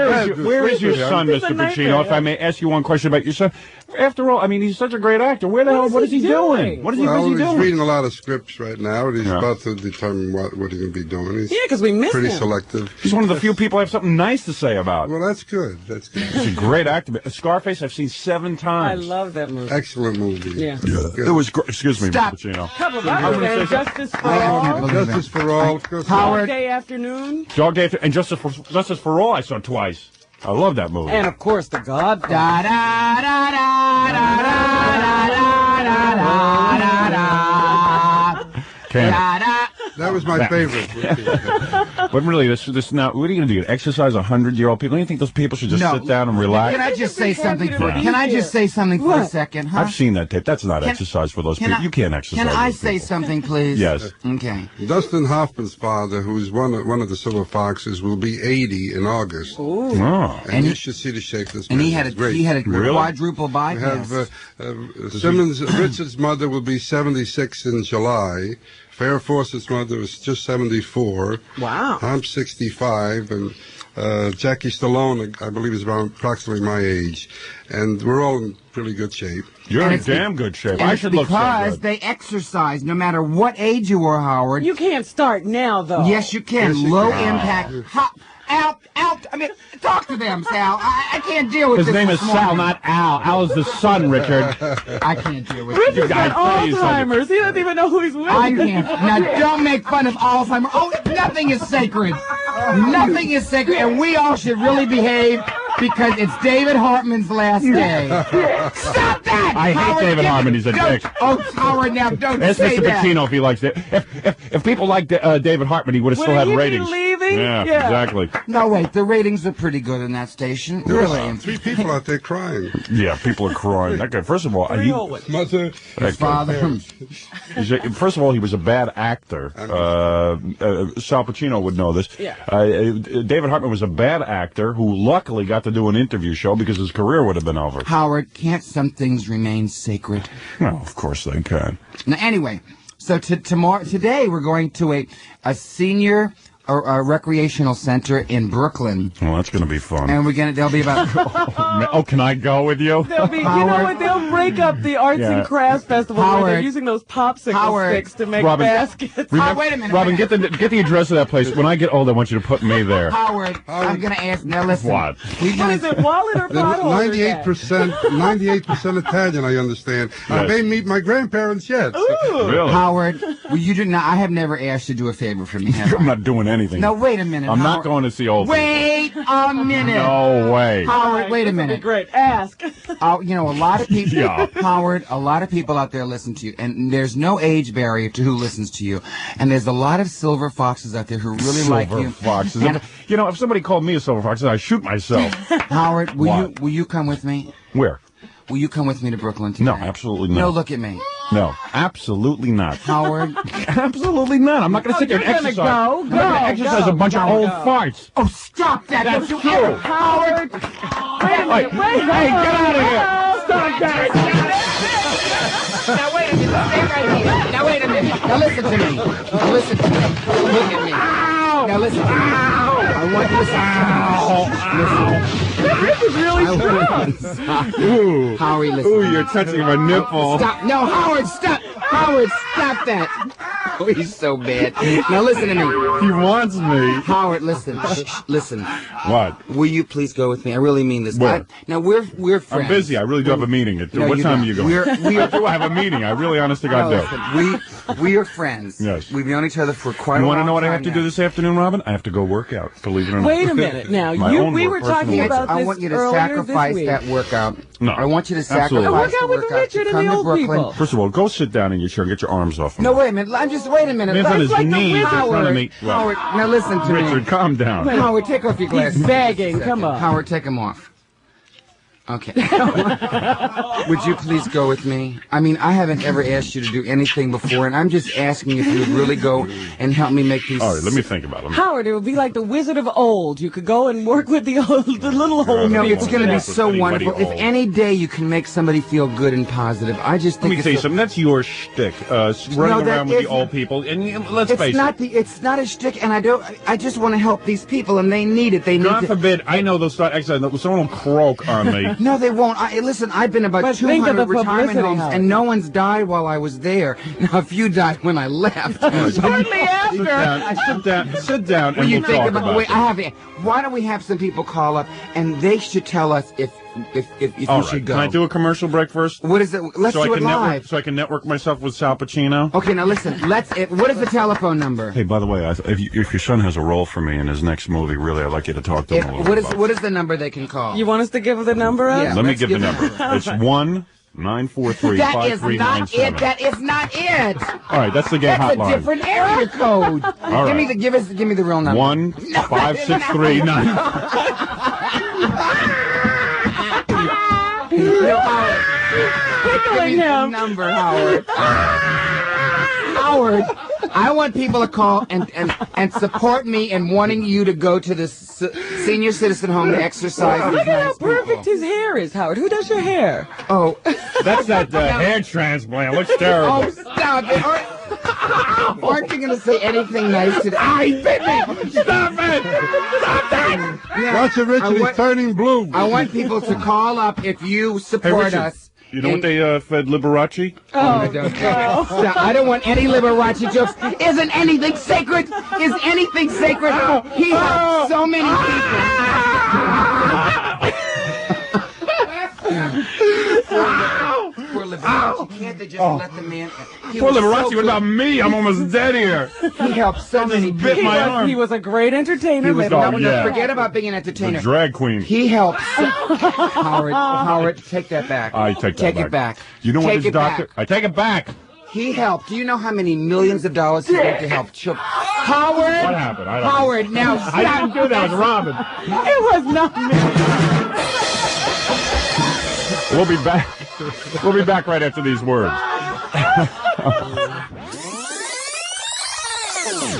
Speaker 2: where is your son, Mr. Pacino? If I may ask you one question about your son. After all, I mean, he's such a great actor. Where the hell? What is he doing? What is he
Speaker 4: He's
Speaker 2: doing?
Speaker 4: reading a lot of scripts right now, and he's about to determine what he's going to be doing. He's
Speaker 1: because we miss
Speaker 4: pretty
Speaker 1: him.
Speaker 4: Selective.
Speaker 2: He's one of the few people I have something nice to say about.
Speaker 4: Well, that's good. That's good.
Speaker 2: He's a great actor. Scarface, I've seen 7
Speaker 1: I
Speaker 2: times.
Speaker 1: love that movie.
Speaker 4: Excellent movie.
Speaker 1: Yeah.
Speaker 2: It was great. Excuse me,
Speaker 3: Stop.
Speaker 2: Mr. Pacino.
Speaker 1: Couple of others, and Justice for All.
Speaker 4: Justice for All.
Speaker 1: Dog Day Afternoon.
Speaker 2: Dog Day and Justice for All I saw twice. I love that movie.
Speaker 1: And, of course, The Godfather.
Speaker 3: Da da da da da da da da da da.
Speaker 2: Can't.
Speaker 4: That was my favorite.
Speaker 2: But really, this now, what are you going to do? Exercise 100-year-old people? Don't you think those people should just sit down and relax?
Speaker 3: Can I just say something for a second, huh?
Speaker 2: I've seen that tape. That's not exercise for those people. You can't exercise.
Speaker 3: Can I
Speaker 2: those
Speaker 3: say
Speaker 2: people.
Speaker 3: something, please?
Speaker 2: Yes.
Speaker 3: Okay.
Speaker 4: Dustin Hoffman's father, who's one of the Silver Foxes, will be 80 in August.
Speaker 2: Oh.
Speaker 4: And you should see the shape of this man.
Speaker 3: And he had a
Speaker 2: Really?
Speaker 3: quadruple
Speaker 4: We
Speaker 3: bypass.
Speaker 4: have Simmons. Richard's mother will be 76 in July. Farrah Fawcett's mother is just 74.
Speaker 1: Wow.
Speaker 4: I'm 65, and Jackie Stallone, I believe, is about approximately my age. And we're all in pretty good shape.
Speaker 2: You're in damn good shape. I should look so good.
Speaker 3: Because they exercise no matter what age you are, Howard.
Speaker 1: You can't start now, though.
Speaker 3: Yes, you can.
Speaker 4: Yes, you
Speaker 3: Low
Speaker 4: can.
Speaker 3: impact. Hop, out. I mean, talk to them, Sal. I can't deal with this.
Speaker 2: His name is Sal, not Al. Al is the son, Richard.
Speaker 3: I can't deal with
Speaker 1: Richard's
Speaker 3: this.
Speaker 1: got Alzheimer's. He doesn't even know who he's with.
Speaker 3: I can't. Now, don't make fun of Alzheimer's. Oh, nothing is sacred. Nothing is sacred, and we all should really behave because it's David Hartman's last day. Stop that!
Speaker 2: I hate David Hartman. He's a dick.
Speaker 3: Oh, Howard, now don't
Speaker 2: Ask
Speaker 3: say
Speaker 2: Mr.
Speaker 3: that.
Speaker 2: Pacino if he likes it. If people liked David Hartman, he would have still had
Speaker 1: Would he be
Speaker 2: ratings.
Speaker 1: leaving?
Speaker 2: Yeah,
Speaker 1: Yeah.
Speaker 2: exactly.
Speaker 3: No, wait, the ratings are pretty good in that station. Really.
Speaker 4: 3 people out there crying.
Speaker 2: Yeah, people are crying. That guy, first of all,
Speaker 4: Mother.
Speaker 3: His father.
Speaker 2: First of all, he was a bad actor. Sal Pacino would know this.
Speaker 1: Yeah.
Speaker 2: David Hartman was a bad actor who luckily got to do an interview show because his career would have been over.
Speaker 3: Howard, can't some things remain sacred?
Speaker 2: No, of course they can.
Speaker 3: Now, anyway, so today we're going to a senior recreational center in Brooklyn.
Speaker 2: Well, that's going to be fun.
Speaker 3: And there'll be about...
Speaker 2: Oh, can I go with you?
Speaker 1: They'll be, you know what? They'll break up the arts and crafts festival where they're using those popsicle sticks to make baskets.
Speaker 3: Wait a minute.
Speaker 2: Robin, get the address of that place. When I get old, I want you to put me there.
Speaker 3: Howard, I'm going to ask... Now, listen.
Speaker 2: What?
Speaker 1: What is it, wallet or pot holder?
Speaker 4: 98% Italian, I understand. I may meet my grandparents yet.
Speaker 2: Really?
Speaker 3: Howard, I have never asked you to do a favor for me, have I?
Speaker 2: I'm not doing anything.
Speaker 3: No, wait a minute.
Speaker 2: I'm
Speaker 3: Howard.
Speaker 2: not going to see old people.
Speaker 3: Wait a minute.
Speaker 2: No way.
Speaker 3: Howard, wait a minute.
Speaker 1: Great. Ask.
Speaker 3: A lot of people,
Speaker 2: Yeah.
Speaker 3: Howard, a lot of people out there listen to you, and there's no age barrier to who listens to you. And there's a lot of silver foxes out there who really like you.
Speaker 2: Silver foxes. If somebody called me a silver fox, I'd shoot myself.
Speaker 3: Howard, will you come with me?
Speaker 2: Where?
Speaker 3: Will you come with me to Brooklyn today?
Speaker 2: No, absolutely not.
Speaker 3: No, look at me.
Speaker 2: No, absolutely not.
Speaker 3: Howard.
Speaker 2: Absolutely not. I'm not going to sit there and exercise. I'm not going to exercise a bunch of old farts.
Speaker 3: Oh, stop that.
Speaker 2: That's
Speaker 3: Don't you
Speaker 2: true.
Speaker 3: ever, Howard.
Speaker 1: Wait a minute.
Speaker 2: Hey, get out of here. Stop that.
Speaker 3: Now, wait a minute. Stay right here. Now, wait a minute. Now, listen to me. Listen to me. Look at me. Now, listen to me. I want you to listen.
Speaker 1: This is really strong.
Speaker 2: Ooh.
Speaker 3: Howie, listen.
Speaker 2: Ooh, you're touching my nipple.
Speaker 3: Stop. No, Howard, stop. Howard, stop that. Oh, he's so bad. Now, listen to me.
Speaker 2: He wants me.
Speaker 3: Howard, listen. Listen.
Speaker 2: What?
Speaker 3: Will you please go with me? I really mean this.
Speaker 2: Where?
Speaker 3: Now, we're friends.
Speaker 2: I'm busy. I really do have a meeting.
Speaker 3: No,
Speaker 2: What
Speaker 3: you
Speaker 2: time
Speaker 3: don't.
Speaker 2: are you going? I do have a meeting. I really, honest to God, do.
Speaker 3: Listen, we are friends.
Speaker 2: Yes.
Speaker 3: We've known each other for quite a
Speaker 2: You
Speaker 3: while.
Speaker 2: want to know what I have to do this afternoon, Robin? I have to go work out, believe it or not.
Speaker 1: Wait a minute. Now, we were talking about this
Speaker 3: I want you to
Speaker 1: earlier
Speaker 3: sacrifice
Speaker 1: this week.
Speaker 3: that workout.
Speaker 2: No.
Speaker 3: I want you to
Speaker 2: Absolutely.
Speaker 3: sacrifice
Speaker 1: Work out
Speaker 3: the
Speaker 1: with
Speaker 3: workout
Speaker 1: Richard
Speaker 3: to
Speaker 1: and
Speaker 3: come
Speaker 1: the
Speaker 3: to
Speaker 1: old
Speaker 3: Brooklyn.
Speaker 1: people.
Speaker 2: First of all, go sit down in your chair and get your arms off of me.
Speaker 3: No, wait a minute. Wait a minute.
Speaker 2: Man's on his
Speaker 1: like the
Speaker 2: knees in front of me.
Speaker 3: Howard, now listen to me.
Speaker 2: Richard, calm down.
Speaker 3: Howard, take off your glasses.
Speaker 1: He's begging. Come on.
Speaker 3: Howard, take them off. Okay. Would you please go with me? I mean, I haven't ever asked you to do anything before, and I'm just asking if you would really go and help me make these...
Speaker 2: All right, let me think about it.
Speaker 1: Howard, it would be like the Wizard of Old. You could go and work with the little old
Speaker 3: No,
Speaker 1: people.
Speaker 3: it's going to be so
Speaker 2: Anybody
Speaker 3: wonderful. If
Speaker 2: old.
Speaker 3: any day you can make somebody feel good and positive, I just
Speaker 2: Let
Speaker 3: think
Speaker 2: me
Speaker 3: it's
Speaker 2: tell you something. That's your shtick. Running around with the old people. And let's face it.
Speaker 3: It's not a shtick, and I just want to help these people, and they need it. They need
Speaker 2: God forbid, I know they'll start exercising. Someone will croak on me.
Speaker 3: No, they won't. Listen, I've been about
Speaker 1: But think of
Speaker 3: 200
Speaker 1: the
Speaker 3: retirement
Speaker 1: publicity,
Speaker 3: homes,
Speaker 1: Howard.
Speaker 3: and no one's died while I was there. Now, a few died when I left.
Speaker 1: Shortly after.
Speaker 2: Sit down,
Speaker 3: When
Speaker 2: and
Speaker 3: you
Speaker 2: we'll
Speaker 3: think
Speaker 2: talk
Speaker 3: about,
Speaker 2: about
Speaker 3: wait,
Speaker 2: it.
Speaker 3: why don't we have some people call up, and they should tell us if
Speaker 2: All
Speaker 3: you
Speaker 2: right.
Speaker 3: should go.
Speaker 2: Can I do a commercial break first?
Speaker 3: What is it? Let's do it live.
Speaker 2: So I can network myself with Sal Pacino?
Speaker 3: Okay, now listen. What is the telephone number?
Speaker 2: Hey, by the way, if your son has a role for me in his next movie, really, I'd like you to talk to him a little bit.
Speaker 3: What is the number they can call?
Speaker 1: You want us to give the number up?
Speaker 3: Yeah.
Speaker 2: Let me
Speaker 3: let's
Speaker 2: give the
Speaker 3: give the
Speaker 2: number.
Speaker 3: number.
Speaker 2: It's 1-943-5397.
Speaker 3: That is not it. That is not it.
Speaker 2: All right, that's the gay
Speaker 3: That's
Speaker 2: hotline.
Speaker 3: a different area code.
Speaker 2: All right.
Speaker 3: Give me the real number.
Speaker 2: 1-563-9.
Speaker 3: No, Howard. Give me the
Speaker 1: him.
Speaker 3: number, Howard. Howard, I want people to call and support me in wanting you to go to this senior citizen home to exercise.
Speaker 1: Look at how perfect his hair is, Howard. Who does your hair?
Speaker 3: Oh,
Speaker 2: That's that hair transplant. It looks terrible.
Speaker 3: oh, stop it. All right. Aren't you going to say anything nice today?
Speaker 2: He bit me! Stop it! Stop that!
Speaker 4: Watch it, Richard. He's turning blue.
Speaker 3: I want people to call up if you support us.
Speaker 2: You know what they fed Liberace?
Speaker 3: I don't want any Liberace jokes. Isn't anything sacred? Is anything sacred? He helped so many people. Poor Liberace. Can't they just let the man...
Speaker 2: Poor Liberace, what about me? I'm almost dead here.
Speaker 3: He helped so many people.
Speaker 1: He was a great entertainer.
Speaker 3: Forget about being an entertainer.
Speaker 2: The drag queen.
Speaker 3: He helped. Howard, take that back.
Speaker 2: I take that back.
Speaker 3: Take it back.
Speaker 2: You know what
Speaker 3: Take
Speaker 2: this
Speaker 3: it
Speaker 2: doctor...
Speaker 3: back.
Speaker 2: I take it back.
Speaker 3: He helped. Do you know how many millions of dollars he gave to help children? Howard!
Speaker 2: What happened?
Speaker 3: Howard, now stop.
Speaker 2: I didn't do that. It was Robin.
Speaker 1: It was not me.
Speaker 2: We'll be back. We'll be back right after these words.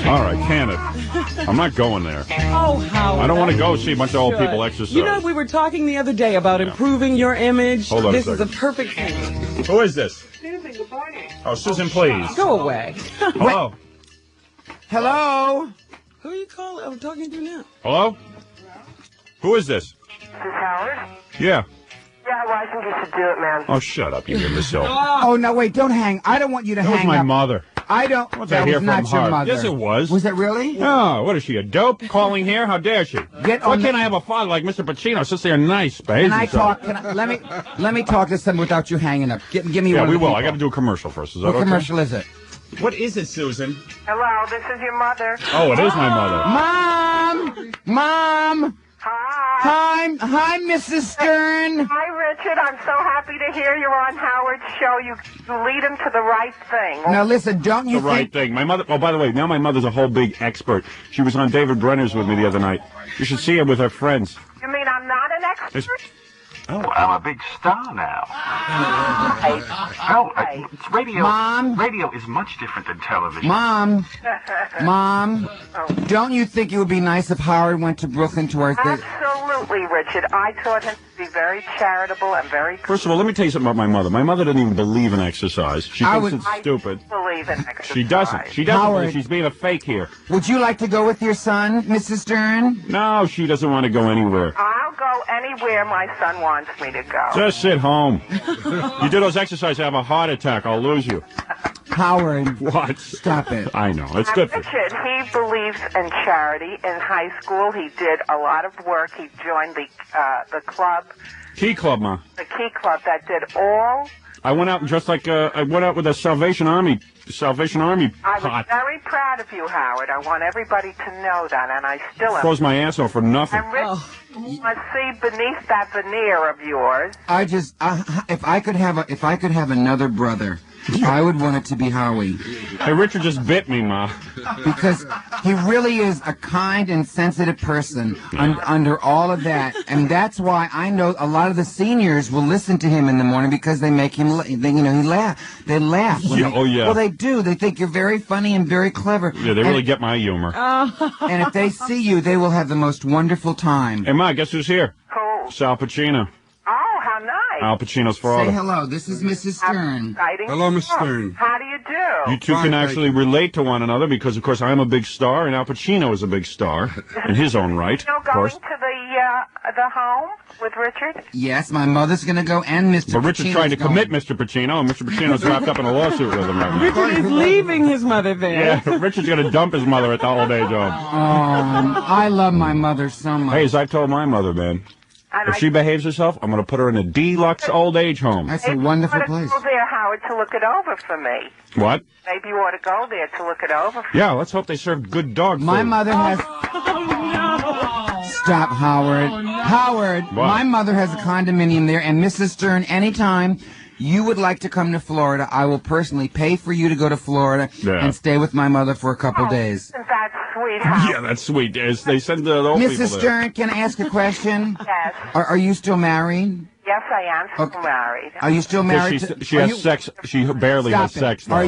Speaker 2: All right, can it? I'm not going there.
Speaker 1: Oh, Howard.
Speaker 2: I don't want to go see a bunch of old people exercise.
Speaker 1: You know, we were talking the other day about improving your image.
Speaker 2: Hold on
Speaker 1: This
Speaker 2: a
Speaker 1: is a
Speaker 2: second.
Speaker 1: perfect thing.
Speaker 2: Who is this? Susan, good morning. Oh, Susan, please.
Speaker 1: Go away.
Speaker 2: Hello?
Speaker 3: Hello?
Speaker 1: Who are you calling? I'm talking to now.
Speaker 2: Hello? Who is this?
Speaker 5: This is Howard?
Speaker 2: Yeah.
Speaker 5: Yeah, well, I think you should do it, man.
Speaker 2: Oh, shut up, you imbecile.
Speaker 3: Oh, no, wait, don't hang. I don't want you to
Speaker 2: That
Speaker 3: hang
Speaker 2: was my
Speaker 3: up.
Speaker 2: mother.
Speaker 3: I don't.
Speaker 2: What's
Speaker 3: that
Speaker 2: I hear
Speaker 3: was not
Speaker 2: from
Speaker 3: your
Speaker 2: her?
Speaker 3: mother.
Speaker 2: Yes, it was.
Speaker 3: Was it really?
Speaker 2: Oh, what is she, a dope calling here? How dare she? Why can't I have a father like Mr. Pacino? Since they're nice, behave
Speaker 3: Can I
Speaker 2: yourself.
Speaker 3: talk? Let me talk to someone without you hanging up. Give me
Speaker 2: Yeah,
Speaker 3: one.
Speaker 2: we
Speaker 3: of the
Speaker 2: will.
Speaker 3: people.
Speaker 2: I got to do a commercial first. Is that
Speaker 3: What
Speaker 2: okay?
Speaker 3: commercial is it?
Speaker 2: What is it, Susan?
Speaker 5: Hello, this is your mother.
Speaker 2: Oh, it is my mother.
Speaker 3: Mom.
Speaker 5: Hi.
Speaker 3: Hi, Mrs. Stern.
Speaker 5: Hi, Richard. I'm so happy to hear you're on Howard's show. You lead him to the right thing.
Speaker 3: Now listen, don't you
Speaker 2: The right thing. My mother. Oh, by the way, now my mother's a whole big expert. She was on David Brenner's with me the other night. You should see her with her friends.
Speaker 5: You mean I'm not an expert?
Speaker 6: Oh, I'm a big star now. It's radio.
Speaker 3: Mom?
Speaker 6: Radio is much different than television.
Speaker 3: Mom, don't you think it would be nice if Howard went to Brooklyn to our thing?
Speaker 5: Absolutely, Richard. I taught him to be very charitable and very...
Speaker 2: First of all, let me tell you something about my mother. My mother doesn't even believe in exercise. She thinks it's stupid.
Speaker 5: I believe in exercise.
Speaker 2: She doesn't. She doesn't.
Speaker 3: Howard.
Speaker 2: She's being a fake here.
Speaker 3: Would you like to go with your son, Mrs. Stern?
Speaker 2: No, she doesn't want to go anywhere.
Speaker 5: I'll go anywhere my son wants me to go.
Speaker 2: Just sit home. You do those exercises, I have a heart attack. I'll lose you.
Speaker 3: Howard.
Speaker 2: What?
Speaker 3: Stop it.
Speaker 2: I know. It's good for you.
Speaker 5: Richard, he believes in charity. In high school, he did a lot of work. He joined the club,
Speaker 2: Key Club, Ma.
Speaker 5: the Key Club, that did all...
Speaker 2: I went out and dressed like I went out with a Salvation Army
Speaker 5: I was
Speaker 2: pot.
Speaker 5: very proud of you, Howard. I want everybody to know that, and I still am.
Speaker 2: Froze my ass off for nothing.
Speaker 5: And Rich, let's see beneath that veneer of yours.
Speaker 3: If I could have another brother, I would want it to be Howie.
Speaker 2: Hey, Richard just bit me, Ma.
Speaker 3: Because he really is a kind and sensitive person under all of that. And that's why I know a lot of the seniors will listen to him in the morning because they make him, he laugh. They laugh.
Speaker 2: Oh, yeah.
Speaker 3: Well, they do. They think you're very funny and very clever.
Speaker 2: Yeah, they really get my humor.
Speaker 3: And if they see you, they will have the most wonderful time.
Speaker 2: Hey, Ma, guess who's here?
Speaker 5: Cool.
Speaker 2: Sal Pacino.
Speaker 5: Oh, how nice.
Speaker 2: Al Pacino's
Speaker 3: Say
Speaker 2: father.
Speaker 3: hello. This is Mrs. Stern.
Speaker 5: Exciting
Speaker 4: Hello, Miss
Speaker 5: stuff.
Speaker 4: Stern.
Speaker 5: How do you do?
Speaker 2: You two
Speaker 4: Fine,
Speaker 2: can
Speaker 4: thank
Speaker 2: actually
Speaker 4: you.
Speaker 2: relate to one another because, of course, I'm a big star and Al Pacino is a big star in his own right,
Speaker 5: Still
Speaker 2: of
Speaker 5: going
Speaker 2: course.
Speaker 5: to the home with Richard?
Speaker 3: Yes, my mother's going to go and Mr.
Speaker 2: But Richard's
Speaker 3: Pacino's
Speaker 2: trying to
Speaker 3: going.
Speaker 2: commit Mr. Pacino, and Mr. Pacino's wrapped up in a lawsuit with him right now.
Speaker 1: Richard is leaving his mother there.
Speaker 2: Yeah, Richard's going to dump his mother at the old age home.
Speaker 3: I love my mother so much.
Speaker 2: Hey, as I told my mother, man,
Speaker 5: And
Speaker 2: if she behaves herself, I'm going to put her in a deluxe old age home.
Speaker 3: That's a wonderful
Speaker 5: Maybe you
Speaker 3: place.
Speaker 5: ought to go there, Howard, to look it over for me.
Speaker 2: What?
Speaker 5: Maybe you ought to go there to look it over for
Speaker 2: Yeah, let's hope they serve good dog food.
Speaker 3: My mother has... Stop, Howard. Howard,
Speaker 2: What?
Speaker 3: my mother has a condominium there, and Mrs. Stern, anytime you would like to come to Florida, I will personally pay for you to go to Florida and stay with my mother for a couple days.
Speaker 5: Isn't that sweet, Howard?
Speaker 2: Yeah, that's sweet. They send the old people
Speaker 3: Mrs.
Speaker 2: there.
Speaker 3: Stern, can I ask a question?
Speaker 5: Yes.
Speaker 3: Are you still married?
Speaker 5: Yes, I am still
Speaker 3: Okay.
Speaker 5: married.
Speaker 3: Are you still married?
Speaker 2: She has sex. She barely
Speaker 3: Stop
Speaker 2: has
Speaker 3: it.
Speaker 2: sex. Though.
Speaker 3: Are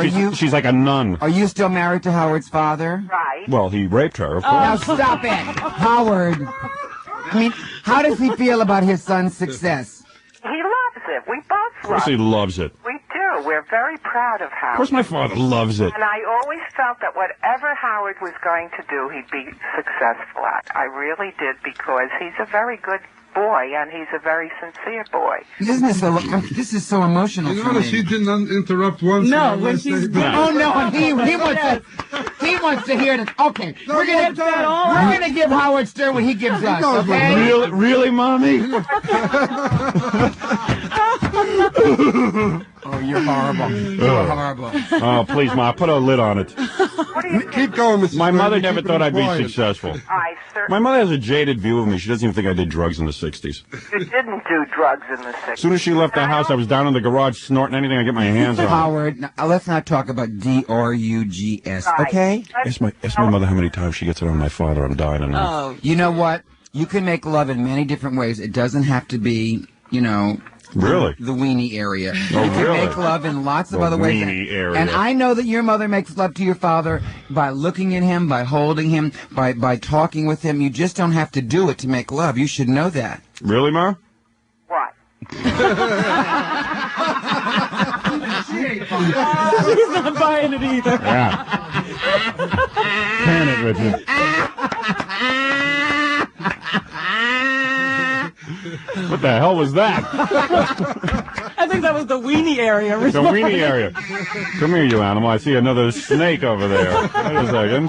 Speaker 3: you?
Speaker 2: She's like a nun.
Speaker 3: Are you still married to Howard's father?
Speaker 5: Right.
Speaker 2: Well, he raped her, of course.
Speaker 3: Now stop it, Howard. I mean, how does he feel about his son's success?
Speaker 5: He loves it. We both
Speaker 2: Of course
Speaker 5: love
Speaker 2: he
Speaker 5: it.
Speaker 2: loves it.
Speaker 5: We do. We're very proud of Howard.
Speaker 2: Of course my father loves it.
Speaker 5: And I always felt that whatever Howard was going to do, he'd be successful at. I really did, because he's a very good boy, and he's a very sincere boy.
Speaker 3: This is so emotional for me.
Speaker 4: She didn't interrupt once.
Speaker 1: No, when she's...
Speaker 3: Oh, no, and he wants to hear this. Okay, we're going to give Howard Stern what he gives us, okay?
Speaker 2: Really, Mommy?
Speaker 3: Oh, you're horrible. You're horrible.
Speaker 2: Oh, please, Ma, put a lid on it.
Speaker 4: Keep going, Mrs.
Speaker 2: My mother never thought I'd be successful. My mother has a jaded view of me. She doesn't even think I did drugs in the 60s.
Speaker 5: You didn't do drugs in the 60s.
Speaker 2: As soon as she left the house, I was down in the garage snorting anything I get my hands on.
Speaker 3: Howard, now, let's not talk about drugs, okay?
Speaker 2: Ask my mother how many times she gets it on my father. I'm dying enough.
Speaker 1: Oh.
Speaker 3: You know what? You can make love in many different ways. It doesn't have to be,
Speaker 2: Really?
Speaker 3: The weenie area.
Speaker 2: Oh,
Speaker 3: you can make love in lots of other ways.
Speaker 2: Weenie area.
Speaker 3: And I know that your mother makes love to your father by looking at him, by holding him, by talking with him. You just don't have to do it to make love. You should know that.
Speaker 2: Really, Ma?
Speaker 5: What?
Speaker 1: She's not buying it either.
Speaker 2: Yeah. Can it, Richard? What the hell was that?
Speaker 1: I think that was the weenie area.
Speaker 2: The weenie area. Come here, you animal. I see another snake over there. Wait a second.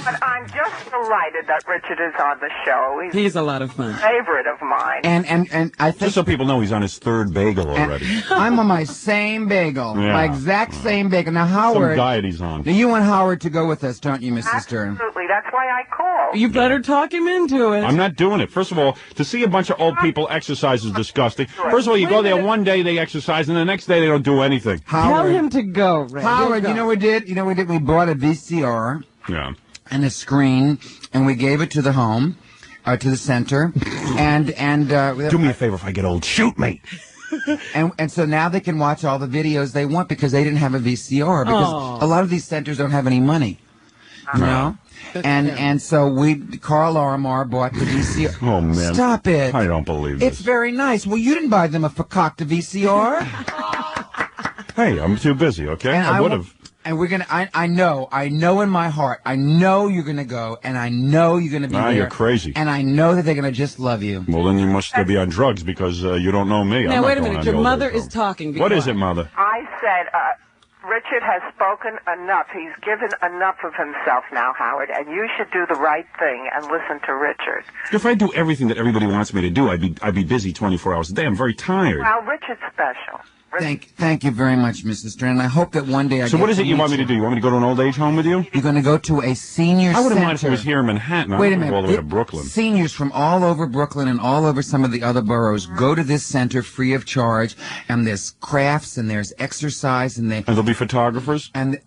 Speaker 5: But I'm just delighted that Richard is on the show.
Speaker 1: He's a lot of fun.
Speaker 5: A favorite of mine.
Speaker 3: And I think...
Speaker 2: Just so people know, he's on his third bagel already.
Speaker 3: I'm on my same bagel. Yeah. My exact same bagel. Now, Howard...
Speaker 2: Some diet he's on.
Speaker 3: Now, you want Howard to go with us, don't you, Mrs. Stern?
Speaker 5: Absolutely. That's why I called.
Speaker 1: You better talk him into it.
Speaker 2: I'm not doing it. First of all, to see a bunch of old people exercise is disgusting. First of all, you go there one day, they exercise, and the next day they don't do anything.
Speaker 1: Tell him to go, Ray.
Speaker 3: Howard, you know what we did? We bought a VCR.
Speaker 2: Yeah.
Speaker 3: And a screen, and we gave it to the home, to the center, and
Speaker 2: do me a favor if I get old, shoot me.
Speaker 3: And so now they can watch all the videos they want because they didn't have a VCR, because a lot of these centers don't have any money, you know. And so Carl Armar bought the VCR.
Speaker 2: Oh man!
Speaker 3: Stop it!
Speaker 2: I don't believe this.
Speaker 3: It's very nice. Well, you didn't buy them a fakakta VCR.
Speaker 2: Hey, I'm too busy. Okay, I would have.
Speaker 3: And we're gonna. I know in my heart. I know you're gonna go, and I know you're gonna be there.
Speaker 2: You're crazy.
Speaker 3: And I know that they're gonna just love you.
Speaker 2: Well, then you must be on drugs because you don't know me.
Speaker 1: Now wait a minute. Your mother is talking.
Speaker 2: What is it, Mother?
Speaker 5: I said, Richard has spoken enough. He's given enough of himself now, Howard, and you should do the right thing and listen to Richard.
Speaker 2: If I do everything that everybody wants me to do, I'd be busy 24 hours a day. I'm very tired.
Speaker 5: Well, Richard's special.
Speaker 3: Thank you very much, Mrs. Stern. I hope that one day I.
Speaker 2: So what is it you want me to do? You want me to go to an old age home with you?
Speaker 3: You're going to go to a senior center.
Speaker 2: I wouldn't mind if it was here in Manhattan.
Speaker 3: Wait a minute.
Speaker 2: All the way to Brooklyn.
Speaker 3: Seniors from all over Brooklyn and all over some of the other boroughs go to this center free of charge, and there's crafts and there's exercise and
Speaker 2: there'll be photographers.
Speaker 3: And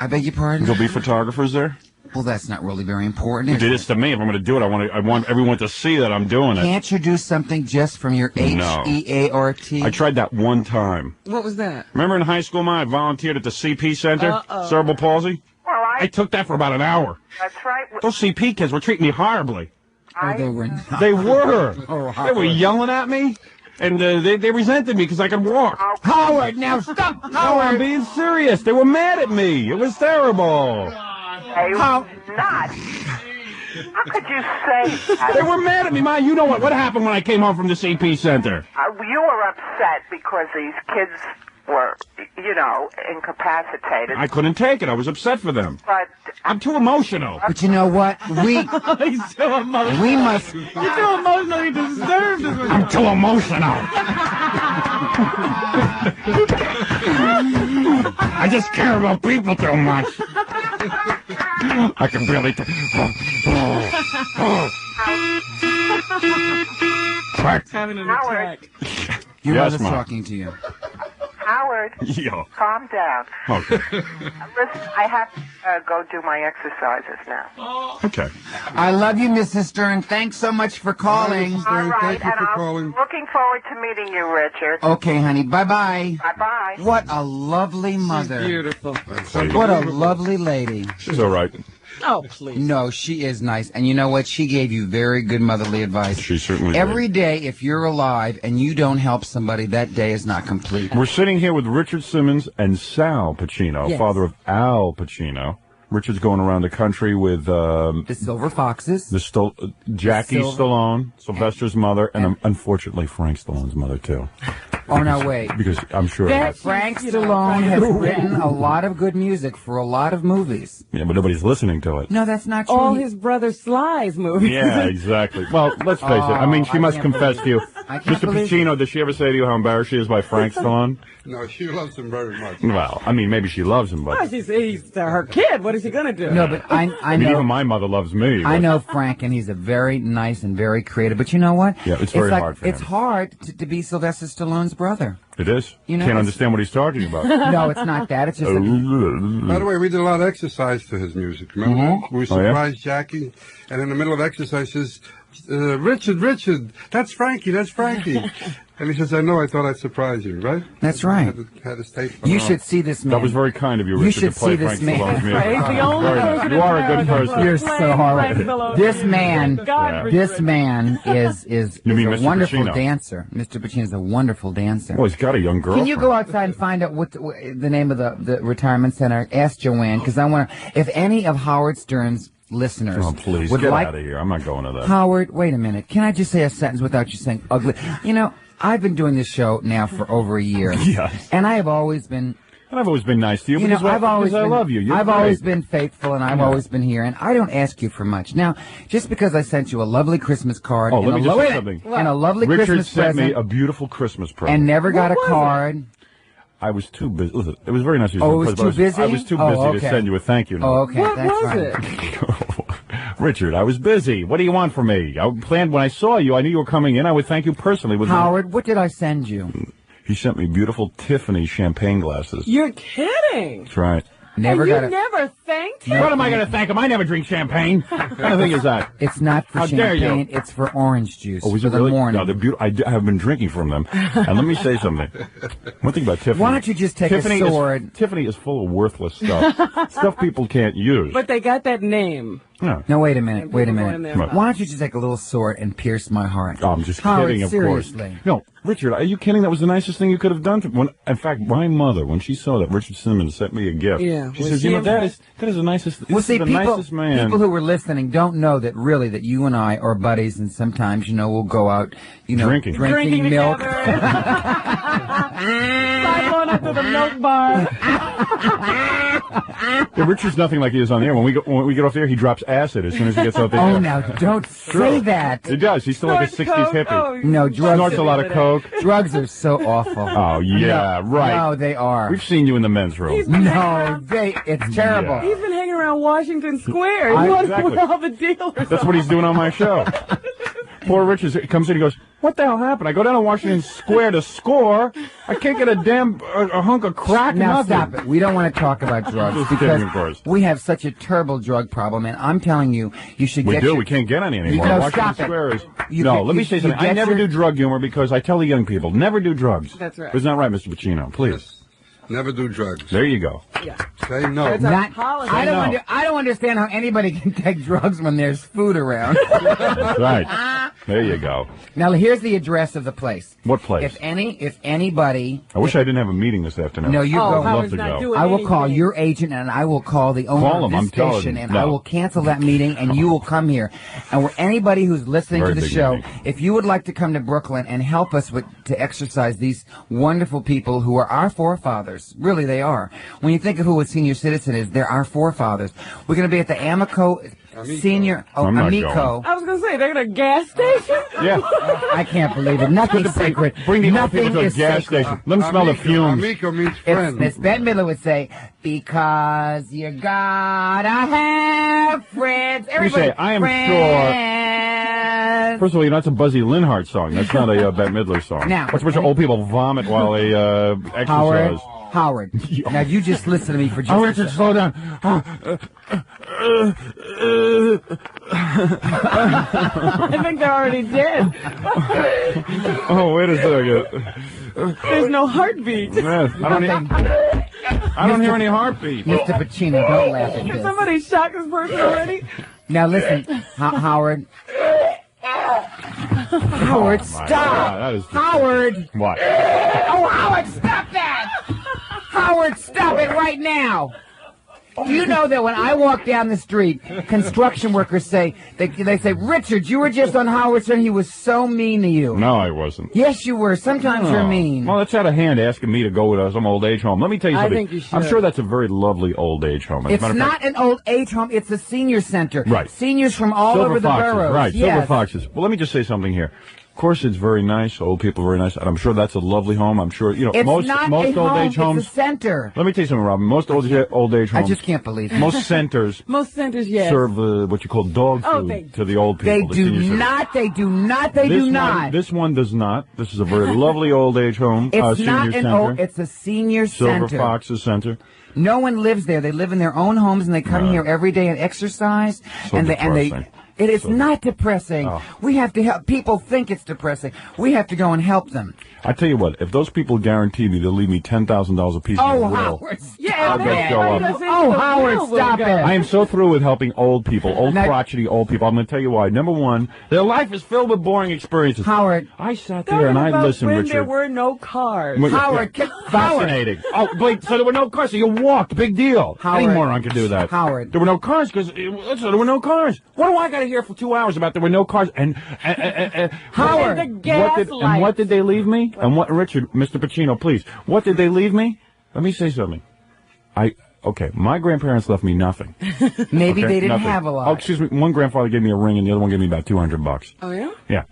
Speaker 3: I beg your pardon.
Speaker 2: There'll be photographers there.
Speaker 3: Well, that's not really very important.
Speaker 2: You did this to me. If I'm going to do it, I want everyone to see that I'm doing it.
Speaker 3: Can't you do something just from your HEART?
Speaker 2: I tried that one time.
Speaker 1: What was that?
Speaker 2: Remember in high school, I volunteered at the CP Center, cerebral palsy?
Speaker 5: Well,
Speaker 2: I took that for about an hour.
Speaker 5: That's right.
Speaker 2: Those CP kids were treating me horribly.
Speaker 3: They were not.
Speaker 2: They were. They were yelling at me. And they resented me because I could walk.
Speaker 3: Howard, now stop! Howard,
Speaker 2: no, I'm being serious. They were mad at me. It was terrible.
Speaker 5: How not? How could you say that?
Speaker 2: They were mad at me, Ma. You know what happened when I came home from the CP Center?
Speaker 5: You were upset because these kids were, incapacitated.
Speaker 2: I couldn't take it. I was upset for them.
Speaker 5: But
Speaker 2: I'm too emotional.
Speaker 3: But you know what?
Speaker 1: He's too emotional.
Speaker 3: We must.
Speaker 1: You're too emotional. You deserve this.
Speaker 2: I'm too emotional. I just care about people too much. I can barely.
Speaker 1: Having an attack.
Speaker 3: Your
Speaker 2: Yes,
Speaker 3: mother's
Speaker 2: Ma.
Speaker 3: talking to you.
Speaker 5: Howard, calm down.
Speaker 2: Okay.
Speaker 5: Listen, I have to go do my exercises now.
Speaker 2: Okay.
Speaker 3: I love you, Mrs. Stern. Thanks so much for calling.
Speaker 5: All right,
Speaker 4: Thank you
Speaker 5: and
Speaker 4: for
Speaker 5: I'm
Speaker 4: calling.
Speaker 5: looking forward to meeting you, Richard.
Speaker 3: Okay, honey. Bye-bye.
Speaker 5: Bye-bye.
Speaker 3: What a lovely mother.
Speaker 1: Beautiful.
Speaker 3: What a lovely lady.
Speaker 2: She's all right.
Speaker 1: Oh, please.
Speaker 3: No, she is nice. And you know what? She gave you very good motherly advice.
Speaker 2: She certainly
Speaker 3: Every
Speaker 2: did.
Speaker 3: day, if you're alive and you don't help somebody, that day is not complete.
Speaker 2: We're sitting here with Richard Simmons and Sal Pacino, father of Al Pacino. Richard's going around the country with
Speaker 3: the Silver Foxes,
Speaker 2: Jackie Stallone, Sylvester's mother, and unfortunately Frank Stallone's mother too.
Speaker 3: Oh, no, wait.
Speaker 2: Because I'm sure
Speaker 3: Frank Stallone has written a lot of good music for a lot of movies.
Speaker 2: Yeah, but nobody's listening to it.
Speaker 3: No, that's not true.
Speaker 1: All his brother Sly's movies.
Speaker 2: Yeah, exactly. Well, let's face it. I mean, she must confess to you. Mr. Pacino, does she ever say to you how embarrassed she is by Frank Stallone?
Speaker 4: No, she loves him very much.
Speaker 2: Well, I mean, maybe she loves him, but...
Speaker 1: Well, he's her kid. What is he going to do?
Speaker 3: No, but I know...
Speaker 2: even my mother loves me. But...
Speaker 3: I know Frank, and he's a very nice and very creative. But you know what?
Speaker 2: Yeah, it's very hard for him.
Speaker 3: It's hard to be Sylvester Stallone's brother.
Speaker 2: It is? You know, can't understand what he's talking about.
Speaker 3: No, it's not that. It's just...
Speaker 4: By the way, we did a lot of exercise to his music. Remember? We surprised Jackie, and in the middle of exercise says, Richard, that's Frankie. And he says, I know, I thought I'd surprise you, right?
Speaker 3: That's right.
Speaker 4: Had his tape.
Speaker 3: You should see this man.
Speaker 2: That was very kind of you, Richard,
Speaker 3: to play
Speaker 2: Frank
Speaker 3: man.
Speaker 2: Stallone's music.
Speaker 1: He's the only person
Speaker 2: you are a good person.
Speaker 3: You're so horrible. This man is a wonderful dancer. Mr. Pacino's a wonderful dancer.
Speaker 2: Well, he's got a young girl.
Speaker 3: Can you go outside and find out what the name of the retirement center? Ask Joanne, because I want to, if any of Howard Stern's listeners
Speaker 2: please,
Speaker 3: would
Speaker 2: get
Speaker 3: like,
Speaker 2: out of here. I'm not going to that.
Speaker 3: Howard, wait a minute. Can I just say a sentence without you saying ugly? You know, I've been doing this show now for over a year.
Speaker 2: Yes.
Speaker 3: And I have always been...
Speaker 2: And I've always been nice to you,
Speaker 3: because I
Speaker 2: love you.
Speaker 3: I've always been faithful, and I've always been here, and I don't ask you for much. Now, just because I sent you a lovely Christmas card and
Speaker 2: let me just say something.
Speaker 3: And a lovely
Speaker 2: Richard
Speaker 3: Christmas
Speaker 2: sent
Speaker 3: present,
Speaker 2: me a beautiful Christmas present.
Speaker 3: and never got a card.
Speaker 2: I was too busy. Listen, it was very nice of you.
Speaker 3: Oh, it was too busy?
Speaker 2: I was too busy to send you a thank you note.
Speaker 3: Oh, okay.
Speaker 1: What
Speaker 3: That's
Speaker 1: was
Speaker 3: right.
Speaker 1: it?
Speaker 2: Richard, I was busy. What do you want from me? I planned when I saw you, I knew you were coming in. I would thank you personally.
Speaker 3: Howard, what did I send you?
Speaker 2: He sent me beautiful Tiffany champagne glasses.
Speaker 1: You're kidding.
Speaker 2: That's right.
Speaker 3: Never
Speaker 1: thanked him?
Speaker 2: What am I going to thank him? I never drink champagne. What kind of thing is that?
Speaker 3: It's not for champagne. It's for orange juice. Oh, is it really?
Speaker 2: No, they're beautiful. I have been drinking from them. And let me say something. One thing about Tiffany.
Speaker 3: Why don't you just take a sword?
Speaker 2: Tiffany is full of worthless stuff. Stuff people can't use.
Speaker 1: But they got that name.
Speaker 2: No.
Speaker 3: No, wait a minute. Why don't you just take a little sword and pierce my heart?
Speaker 2: Oh, I'm just
Speaker 3: Howard,
Speaker 2: kidding, of
Speaker 3: seriously.
Speaker 2: course. No, Richard, are you kidding? That was the nicest thing you could have done. In fact, my mother, when she saw that Richard Simmons sent me a gift, she says, that is the nicest, nicest man.
Speaker 3: People who were listening don't know that really that you and I are buddies, and sometimes, we'll go out, drinking milk.
Speaker 1: Slide one up to the milk bar.
Speaker 2: Richard's nothing like he is on the air. When we get off the air, he drops acid as soon as he gets off the air.
Speaker 3: Oh, now, don't say that.
Speaker 2: He does. He's still like a 60s hippie.
Speaker 1: Oh,
Speaker 3: no, drugs.
Speaker 2: Snorts a lot of coke.
Speaker 3: Drugs are so awful.
Speaker 2: Oh, yeah, right.
Speaker 3: No, they are.
Speaker 2: We've seen you in the men's room.
Speaker 3: It's terrible.
Speaker 2: Yeah.
Speaker 1: He's been hanging around Washington Square.
Speaker 2: Exactly.
Speaker 1: With all the dealers.
Speaker 2: That's what he's doing on my show. Poor Richard comes in and goes, what the hell happened? I go down to Washington Square to score. I can't get a damn a hunk of crack.
Speaker 3: Now
Speaker 2: nothing.
Speaker 3: stop it. We don't want to talk about drugs because we have such a terrible drug problem, and I'm telling you, you should get.
Speaker 2: We can't get any anymore.
Speaker 3: No,
Speaker 2: Washington
Speaker 3: stop
Speaker 2: Square
Speaker 3: it.
Speaker 2: Let me say something. I never do drug humor because I tell the young people never do drugs.
Speaker 1: That's right.
Speaker 2: Isn't that right, Mr. Pacino? Please.
Speaker 4: Yes. Never do drugs.
Speaker 2: There you go.
Speaker 1: Yeah.
Speaker 4: Say no.
Speaker 3: I don't understand how anybody can take drugs when there's food around.
Speaker 2: Right. There you go.
Speaker 3: Now here's the address of the place.
Speaker 2: What place?
Speaker 3: If anybody.
Speaker 2: I wish I didn't have a meeting this afternoon.
Speaker 3: No, you go.
Speaker 2: I'd love to go.
Speaker 3: I will call your agent and I will call the owner of this station and I will cancel that meeting and you will come here. And anybody who's listening to the show, if you would like to come to Brooklyn and help us to exercise these wonderful people who are our forefathers, really they are. When you think of who a senior citizen is, they're our forefathers. We're going to be at the Amico. Senior Amico.
Speaker 1: I was going to say, they're at a gas station?
Speaker 2: Yeah.
Speaker 3: I can't believe it. Nothing's sacred.
Speaker 2: Nothing to a gas station. Let them smell the fumes.
Speaker 4: Amico means friend.
Speaker 3: Miss Bette Midler would say, because you gotta have friends.
Speaker 2: You say, I am
Speaker 3: says.
Speaker 2: First of all, that's a Buzzy Linhart song. That's not a Bette Midler song.
Speaker 3: Now,
Speaker 2: what's a bunch of old people vomit while they exercise?
Speaker 3: Howard, now you just listen to me for just
Speaker 2: a second. Slow down.
Speaker 1: I think they're already dead.
Speaker 2: Oh, wait a second.
Speaker 1: There's no heartbeat.
Speaker 2: Yes, I don't hear any heartbeat.
Speaker 3: Mr. Pacino, don't laugh at this.
Speaker 1: Somebody shot this person already?
Speaker 3: Now listen, Howard. Howard, stop! Howard!
Speaker 2: What?
Speaker 3: Oh, Howard, stop that! Howard, stop it right now! Do you know that when I walk down the street, construction workers say, they say, Richard, you were just on Howard Stern. He was so mean to you.
Speaker 2: No, I wasn't.
Speaker 3: Yes, you were. Sometimes you're mean.
Speaker 2: Well, it's out of hand asking me to go to some old age home. Let me tell you something.
Speaker 1: I think you should.
Speaker 2: I'm sure that's a very lovely old age home.
Speaker 3: It's not an old age home. It's a senior center.
Speaker 2: Right.
Speaker 3: Seniors from all over the boroughs.
Speaker 2: Right,
Speaker 3: yes.
Speaker 2: Silver Foxes. Well, let me just say something here. Of course, it's very nice. Old people are very nice. And I'm sure that's a lovely home. I'm sure, you know,
Speaker 3: it's
Speaker 2: most old age homes.
Speaker 3: It's a center.
Speaker 2: Let me tell you something, Robin. Most old age homes.
Speaker 3: I just can't believe it.
Speaker 2: Most centers.
Speaker 1: Yes.
Speaker 2: Serve what you call dog food to the old people.
Speaker 3: They do not.
Speaker 2: This one does not. This is a very lovely old age home.
Speaker 3: It's
Speaker 2: senior
Speaker 3: not an
Speaker 2: center.
Speaker 3: old. It's a senior center.
Speaker 2: Silver Foxes Center.
Speaker 3: No one lives there. They live in their own homes and they come here every day and exercise. It is not depressing. Oh. We have to help. People think it's depressing. We have to go and help them.
Speaker 2: I tell you what, if those people guarantee me they'll leave me $10,000 a piece in the will,
Speaker 3: Howard,
Speaker 2: Howard,
Speaker 3: stop it.
Speaker 2: I am so through with helping old people, crotchety old people. I'm going to tell you why. Number one, their life is filled with boring experiences.
Speaker 3: Howard,
Speaker 2: I sat there and I listened, Richard.
Speaker 1: There were no cars.
Speaker 3: Howard,
Speaker 2: fascinating. Oh, wait, so there were no cars, so you walked. Big deal.
Speaker 3: Howard,
Speaker 2: any moron could do that.
Speaker 3: Howard.
Speaker 2: There were no cars because there were no cars. What do I got to hear for 2 hours about there were no cars? And
Speaker 3: Howard,
Speaker 2: what did they leave me? And what, Richard, Mr. Pacino, please, what did they leave me? Let me say something. Okay, my grandparents left me nothing.
Speaker 3: Maybe they didn't have a lot.
Speaker 2: Oh, excuse me. One grandfather gave me a ring, and the other one gave me about $200.
Speaker 1: Oh, yeah?
Speaker 2: Yeah.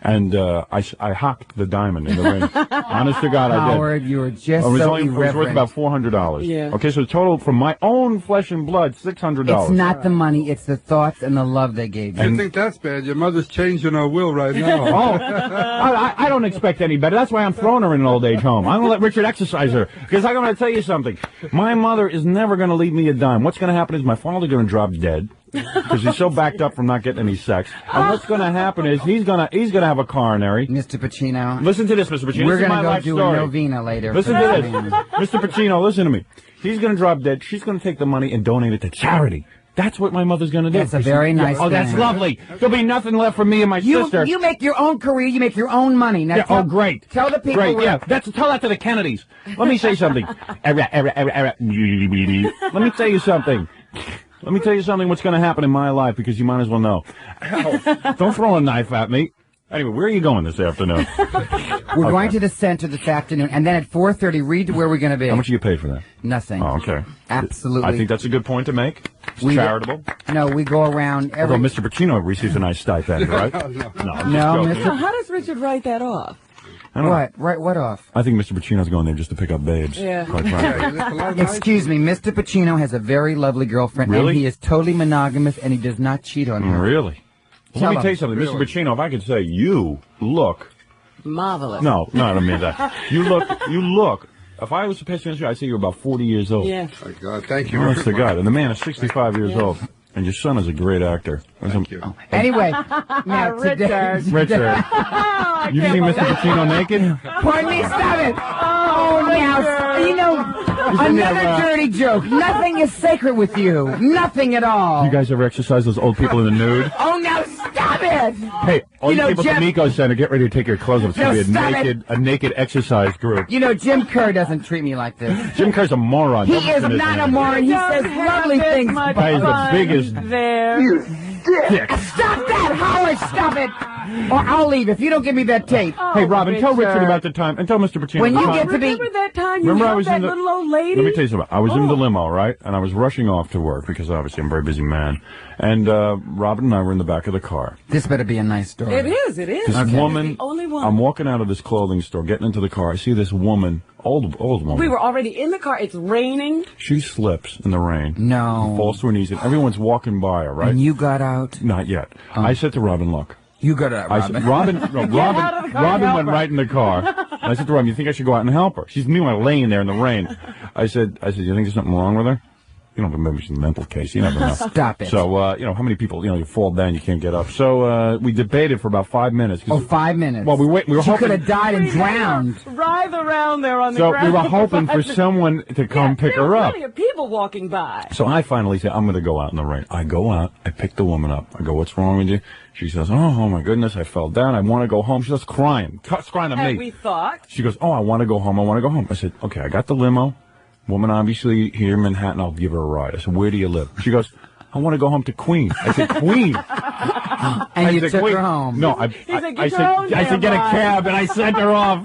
Speaker 2: And I hocked the diamond in the ring. Honest to God, I did.
Speaker 3: Howard, you were just so irreverent.
Speaker 2: It was worth about $400.
Speaker 1: Yeah.
Speaker 2: Okay, so the total from my own flesh and blood, $600.
Speaker 3: It's not the money, it's the thoughts and the love they gave you.
Speaker 4: You think that's bad? Your mother's changing her will right now.
Speaker 2: I don't expect any better. That's why I'm throwing her in an old age home. I'm going to let Richard exercise her. Because I'm going to tell you something. My mother is never going to leave me a dime. What's going to happen is my father's going to drop dead. Because he's so backed up from not getting any sex. And what's going to happen is he's going to have a coronary.
Speaker 3: Mr. Pacino.
Speaker 2: Listen to this, Mr. Pacino.
Speaker 3: We're going to go do a novena later.
Speaker 2: Listen to this. Mr. Pacino, listen to me. He's going to drop dead. She's going to take the money and donate it to charity. That's what my mother's going to do.
Speaker 3: That's a very nice thing.
Speaker 2: Oh, that's lovely. There'll be nothing left for me and my sister.
Speaker 3: You make your own career. You make your own money. Now
Speaker 2: great.
Speaker 3: Tell the people.
Speaker 2: Great, yeah. Tell that to the Kennedys. Let me say something. Let me tell you something. Let me tell you something what's going to happen in my life, because you might as well know. Don't throw a knife at me. Anyway, where are you going this afternoon?
Speaker 3: We're going to the center this afternoon, and then at 4:30, read where we're going to be.
Speaker 2: How much do you pay for that?
Speaker 3: Nothing.
Speaker 2: Oh, okay.
Speaker 3: Absolutely.
Speaker 2: I think that's a good point to make. It's charitable.
Speaker 3: No, we go around every...
Speaker 2: Although Mr. Pacino receives a nice stipend, right?
Speaker 3: No,
Speaker 1: Mr. How does Richard write that off?
Speaker 3: What? Right, what off?
Speaker 2: I think Mr. Pacino's going there just to pick up babes.
Speaker 1: Yeah.
Speaker 2: Quite frankly.
Speaker 3: Excuse me, Mr. Pacino has a very lovely girlfriend,
Speaker 2: really?
Speaker 3: And he is totally monogamous, and he does not cheat on her.
Speaker 2: Really? Well, let me tell you something, Mr. Pacino. If I could say, you look
Speaker 1: marvelous.
Speaker 2: No, I don't mean that. You look. If I was to pass you on the street, I'd say you're about 40 years old.
Speaker 1: Yeah.
Speaker 4: Oh, God, thank you.
Speaker 2: Honest to God. And the man is 65 years old. And your son is a great actor.
Speaker 4: Thank you.
Speaker 3: Anyway, now today...
Speaker 2: Richard. You see Mr. Pacino naked?
Speaker 3: Pardon me, stop it! Oh, now, you know, another dirty joke. Nothing is sacred with you. Nothing at all.
Speaker 2: You guys ever exercise those old people in the nude?
Speaker 3: Oh, now stop it!
Speaker 2: Hey, all you people at the Miko Center, get ready to take your clothes off. It's going to be a naked exercise group.
Speaker 3: You know, Jim Kerr doesn't treat me like this.
Speaker 2: Jim Kerr's a moron.
Speaker 3: He is not a moron. He says lovely things.
Speaker 2: He's the biggest...
Speaker 1: There.
Speaker 2: Dick.
Speaker 3: Stop that, Howard! Stop it! Or I'll leave if you don't give me that tape.
Speaker 1: Oh,
Speaker 2: hey, Robin, tell Richard about the time, and tell Mr. Pacino.
Speaker 3: When you get to be...
Speaker 1: Remember that time you helped that little old lady?
Speaker 2: Let me tell you something. I was in the limo, right? And I was rushing off to work, because obviously I'm a very busy man. And Robin and I were in the back of the car.
Speaker 3: This better be a nice story.
Speaker 1: It is.
Speaker 2: This woman,
Speaker 1: the only one.
Speaker 2: I'm walking out of this clothing store, getting into the car. I see this woman, old woman.
Speaker 1: We were already in the car. It's raining.
Speaker 2: She slips in the rain.
Speaker 3: No.
Speaker 2: Falls to her knees, and everyone's walking by her, right?
Speaker 3: And you got out?
Speaker 2: Not yet. I said to Robin, look,
Speaker 3: You go to that, Robin.
Speaker 2: I said, Robin went right in the car. And I said to Robin, you think I should go out and help her? She's meanwhile laying there in the rain. I said, you think there's something wrong with her? You don't remember she's a mental case. You never know.
Speaker 3: Stop it.
Speaker 2: So, how many people, you fall down, you can't get up. So, we debated for about 5 minutes.
Speaker 3: Oh, 5 minutes.
Speaker 2: Well, we were hoping.
Speaker 3: She could have died and drowned.
Speaker 1: Writhe around there on the ground.
Speaker 2: So, we were hoping for someone to come pick her up.
Speaker 1: Plenty of people walking by.
Speaker 2: So, I finally said, I'm going to go out in the rain. I go out. I pick the woman up. I go, what's wrong with you? She says, oh my goodness, I fell down. I want to go home. She starts crying. Crying to me.
Speaker 1: And we thought.
Speaker 2: She goes, I want to go home. I want to go home. I said, okay, I got the limo. Woman, obviously, here in Manhattan, I'll give her a ride. I said, where do you live? She goes, I want to go home to Queens. I said, Queens?
Speaker 3: And you took her home.
Speaker 2: No, I said, get a cab, and I sent her off.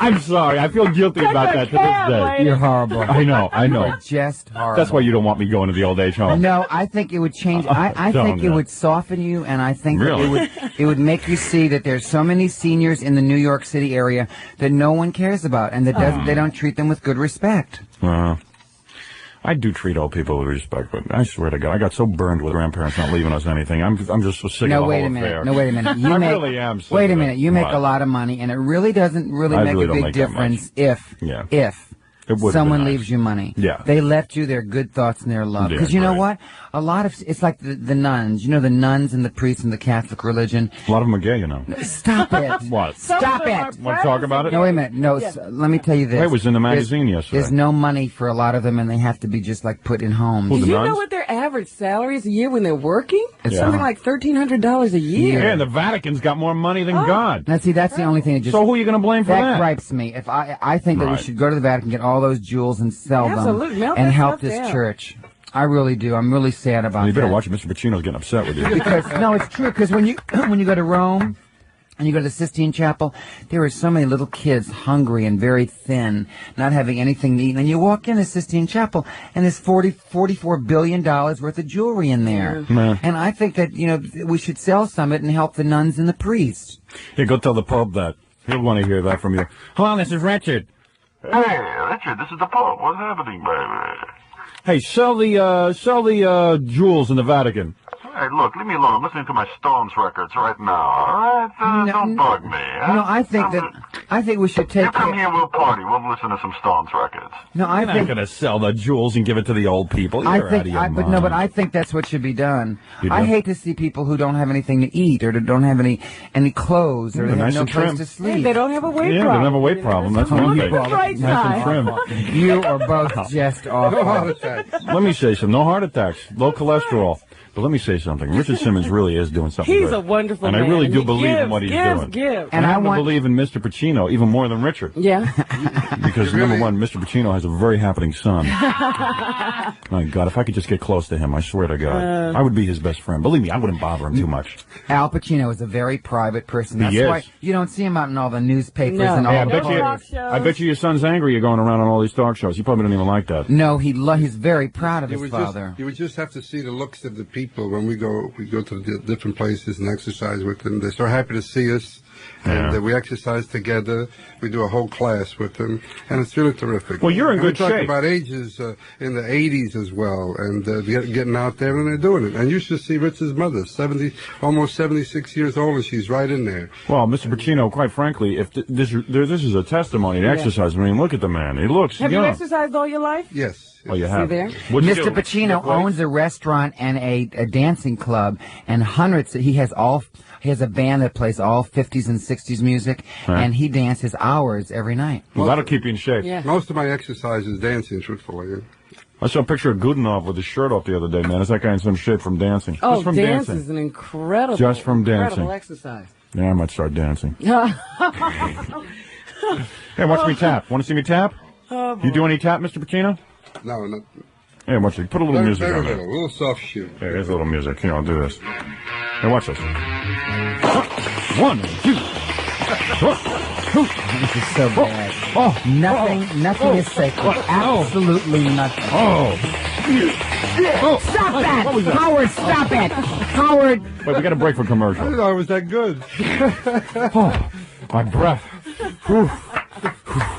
Speaker 2: I'm sorry. I feel guilty about that to this day.
Speaker 3: You're horrible.
Speaker 2: I know.
Speaker 3: You're just horrible.
Speaker 2: That's why you don't want me going to the old age home.
Speaker 3: No, I think it would change. I think it would soften you, and I think that it would make you see that there's so many seniors in the New York City area that no one cares about, and that they don't treat them with good respect.
Speaker 2: I do treat old people with respect, but I swear to God, I got so burned with grandparents not leaving us anything. I'm just so sick of the whole affair.
Speaker 3: No, wait a minute.
Speaker 2: I really am sick
Speaker 3: Wait a minute. You make a lot of money, and it really doesn't make a big difference if someone leaves you money.
Speaker 2: Yeah.
Speaker 3: They left you their good thoughts and their love. Because you know what? A lot of, it's like the nuns. You know, the nuns and the priests in the Catholic religion.
Speaker 2: A lot of them are gay, you know.
Speaker 3: Stop it.
Speaker 2: What?
Speaker 3: Stop it.
Speaker 2: Want to talk about it?
Speaker 3: No, wait a minute. No, let me tell you this.
Speaker 2: It was in the magazine yesterday.
Speaker 3: There's no money for a lot of them, and they have to be just like put in homes.
Speaker 1: Do you know what their average salary is a year when they're working? It's something like $1,300 a year.
Speaker 2: Yeah, and the Vatican's got more money than God.
Speaker 3: Now, see, that's the only thing that just...
Speaker 2: So who are you going to blame for that?
Speaker 3: That gripes me. If I think that we should go to the Vatican, get all those jewels and sell them, and help this church. I really do. I'm really sad about that.
Speaker 2: You better watch it. Mr. Pacino's getting upset with you.
Speaker 3: Because, no, it's true. Because when you go to Rome and you go to the Sistine Chapel, there are so many little kids hungry and very thin, not having anything to eat. And you walk in the Sistine Chapel, and there's $44 billion worth of jewelry in there. And I think that, we should sell some of it and help the nuns and the priests.
Speaker 2: Hey, go tell the Pope that. He'll want to hear that from you. Hello, this is Richard.
Speaker 6: Hey, Richard, this is the Pope. What's happening, baby?
Speaker 2: Hey, sell the jewels in the Vatican.
Speaker 6: Hey, look, leave me alone. I'm listening to my Stones records right now, all right? Don't bug me.
Speaker 3: No, I think we should take...
Speaker 6: You come here, we'll party. We'll listen to some Stones records.
Speaker 3: No,
Speaker 2: You're not going to sell the jewels and give it to the old people. You're out of your mind.
Speaker 3: But I think that's what should be done. I hate to see people who don't have anything to eat or don't have any clothes or they have no place to sleep.
Speaker 1: Hey, they don't have a weight problem.
Speaker 2: Yeah, they don't have a weight problem. That's one thing.
Speaker 1: Nice
Speaker 2: and trim.
Speaker 3: You are both just awful.
Speaker 4: No heart attacks.
Speaker 2: Let me say something. No heart attacks. Low cholesterol. But let me say something. Richard Simmons really is doing something
Speaker 1: He's
Speaker 2: good.
Speaker 1: a wonderful
Speaker 2: man. And I really do believe in what he's doing.
Speaker 3: And
Speaker 2: I believe in Mr. Pacino even more than Richard.
Speaker 1: Yeah.
Speaker 2: Because, number one, Mr. Pacino has a very happening son. My God, if I could just get close to him, I swear to God, I would be his best friend. Believe me, I wouldn't bother him too much.
Speaker 3: Al Pacino is a very private person. That's why you don't see him out in all the newspapers and all
Speaker 2: I bet you your son's angry you're going around on all these talk shows. He probably don't even like that.
Speaker 3: No, he's very proud of his father.
Speaker 4: You would just have to see the looks of the people when we go to the different places and exercise with them. They're so happy to see us. And we exercise together. We do a whole class with them, and it's really terrific.
Speaker 2: Well, you're in good shape.
Speaker 4: We talk about ages in the 80s as well, and getting out there, and they're doing it. And you should see Richard's mother, almost 76 years old, and she's right in there.
Speaker 2: Well, Mr. Pacino, quite frankly, if this is a testimony to exercise, I mean, look at the man. He looks
Speaker 1: young. Have you exercised all your life?
Speaker 4: Yes.
Speaker 2: Oh, you have.
Speaker 3: Mr. Pacino owns a restaurant and a dancing club, and he has a band that plays all 50s and 60s music, and he dances hours every night.
Speaker 2: Well, that'll keep you in shape.
Speaker 1: Yeah.
Speaker 4: Most of my exercise is dancing, truthfully.
Speaker 2: I saw a picture of Goodenough with his shirt off the other day, man. Is that guy in some shape from dancing?
Speaker 1: Oh,
Speaker 2: just from
Speaker 1: dance
Speaker 2: dancing.
Speaker 1: Is an incredible,
Speaker 2: just from dancing.
Speaker 1: Incredible exercise.
Speaker 2: Yeah, I might start dancing. Hey, watch me tap. Want to see me tap?
Speaker 1: Oh,
Speaker 2: you do any tap, Mr. Pacino?
Speaker 4: No, not.
Speaker 2: Hey, watch it. Put a little music on there.
Speaker 4: A little soft shoe.
Speaker 2: Hey, here's a little music. Here, I'll do this. Hey, watch this. 1, 2.
Speaker 3: This is so bad. Nothing is sacred. Absolutely nothing. Stop that! Howard, stop it! Howard!
Speaker 2: Wait, we got a break for commercial.
Speaker 4: I didn't know it was that good.
Speaker 2: My breath.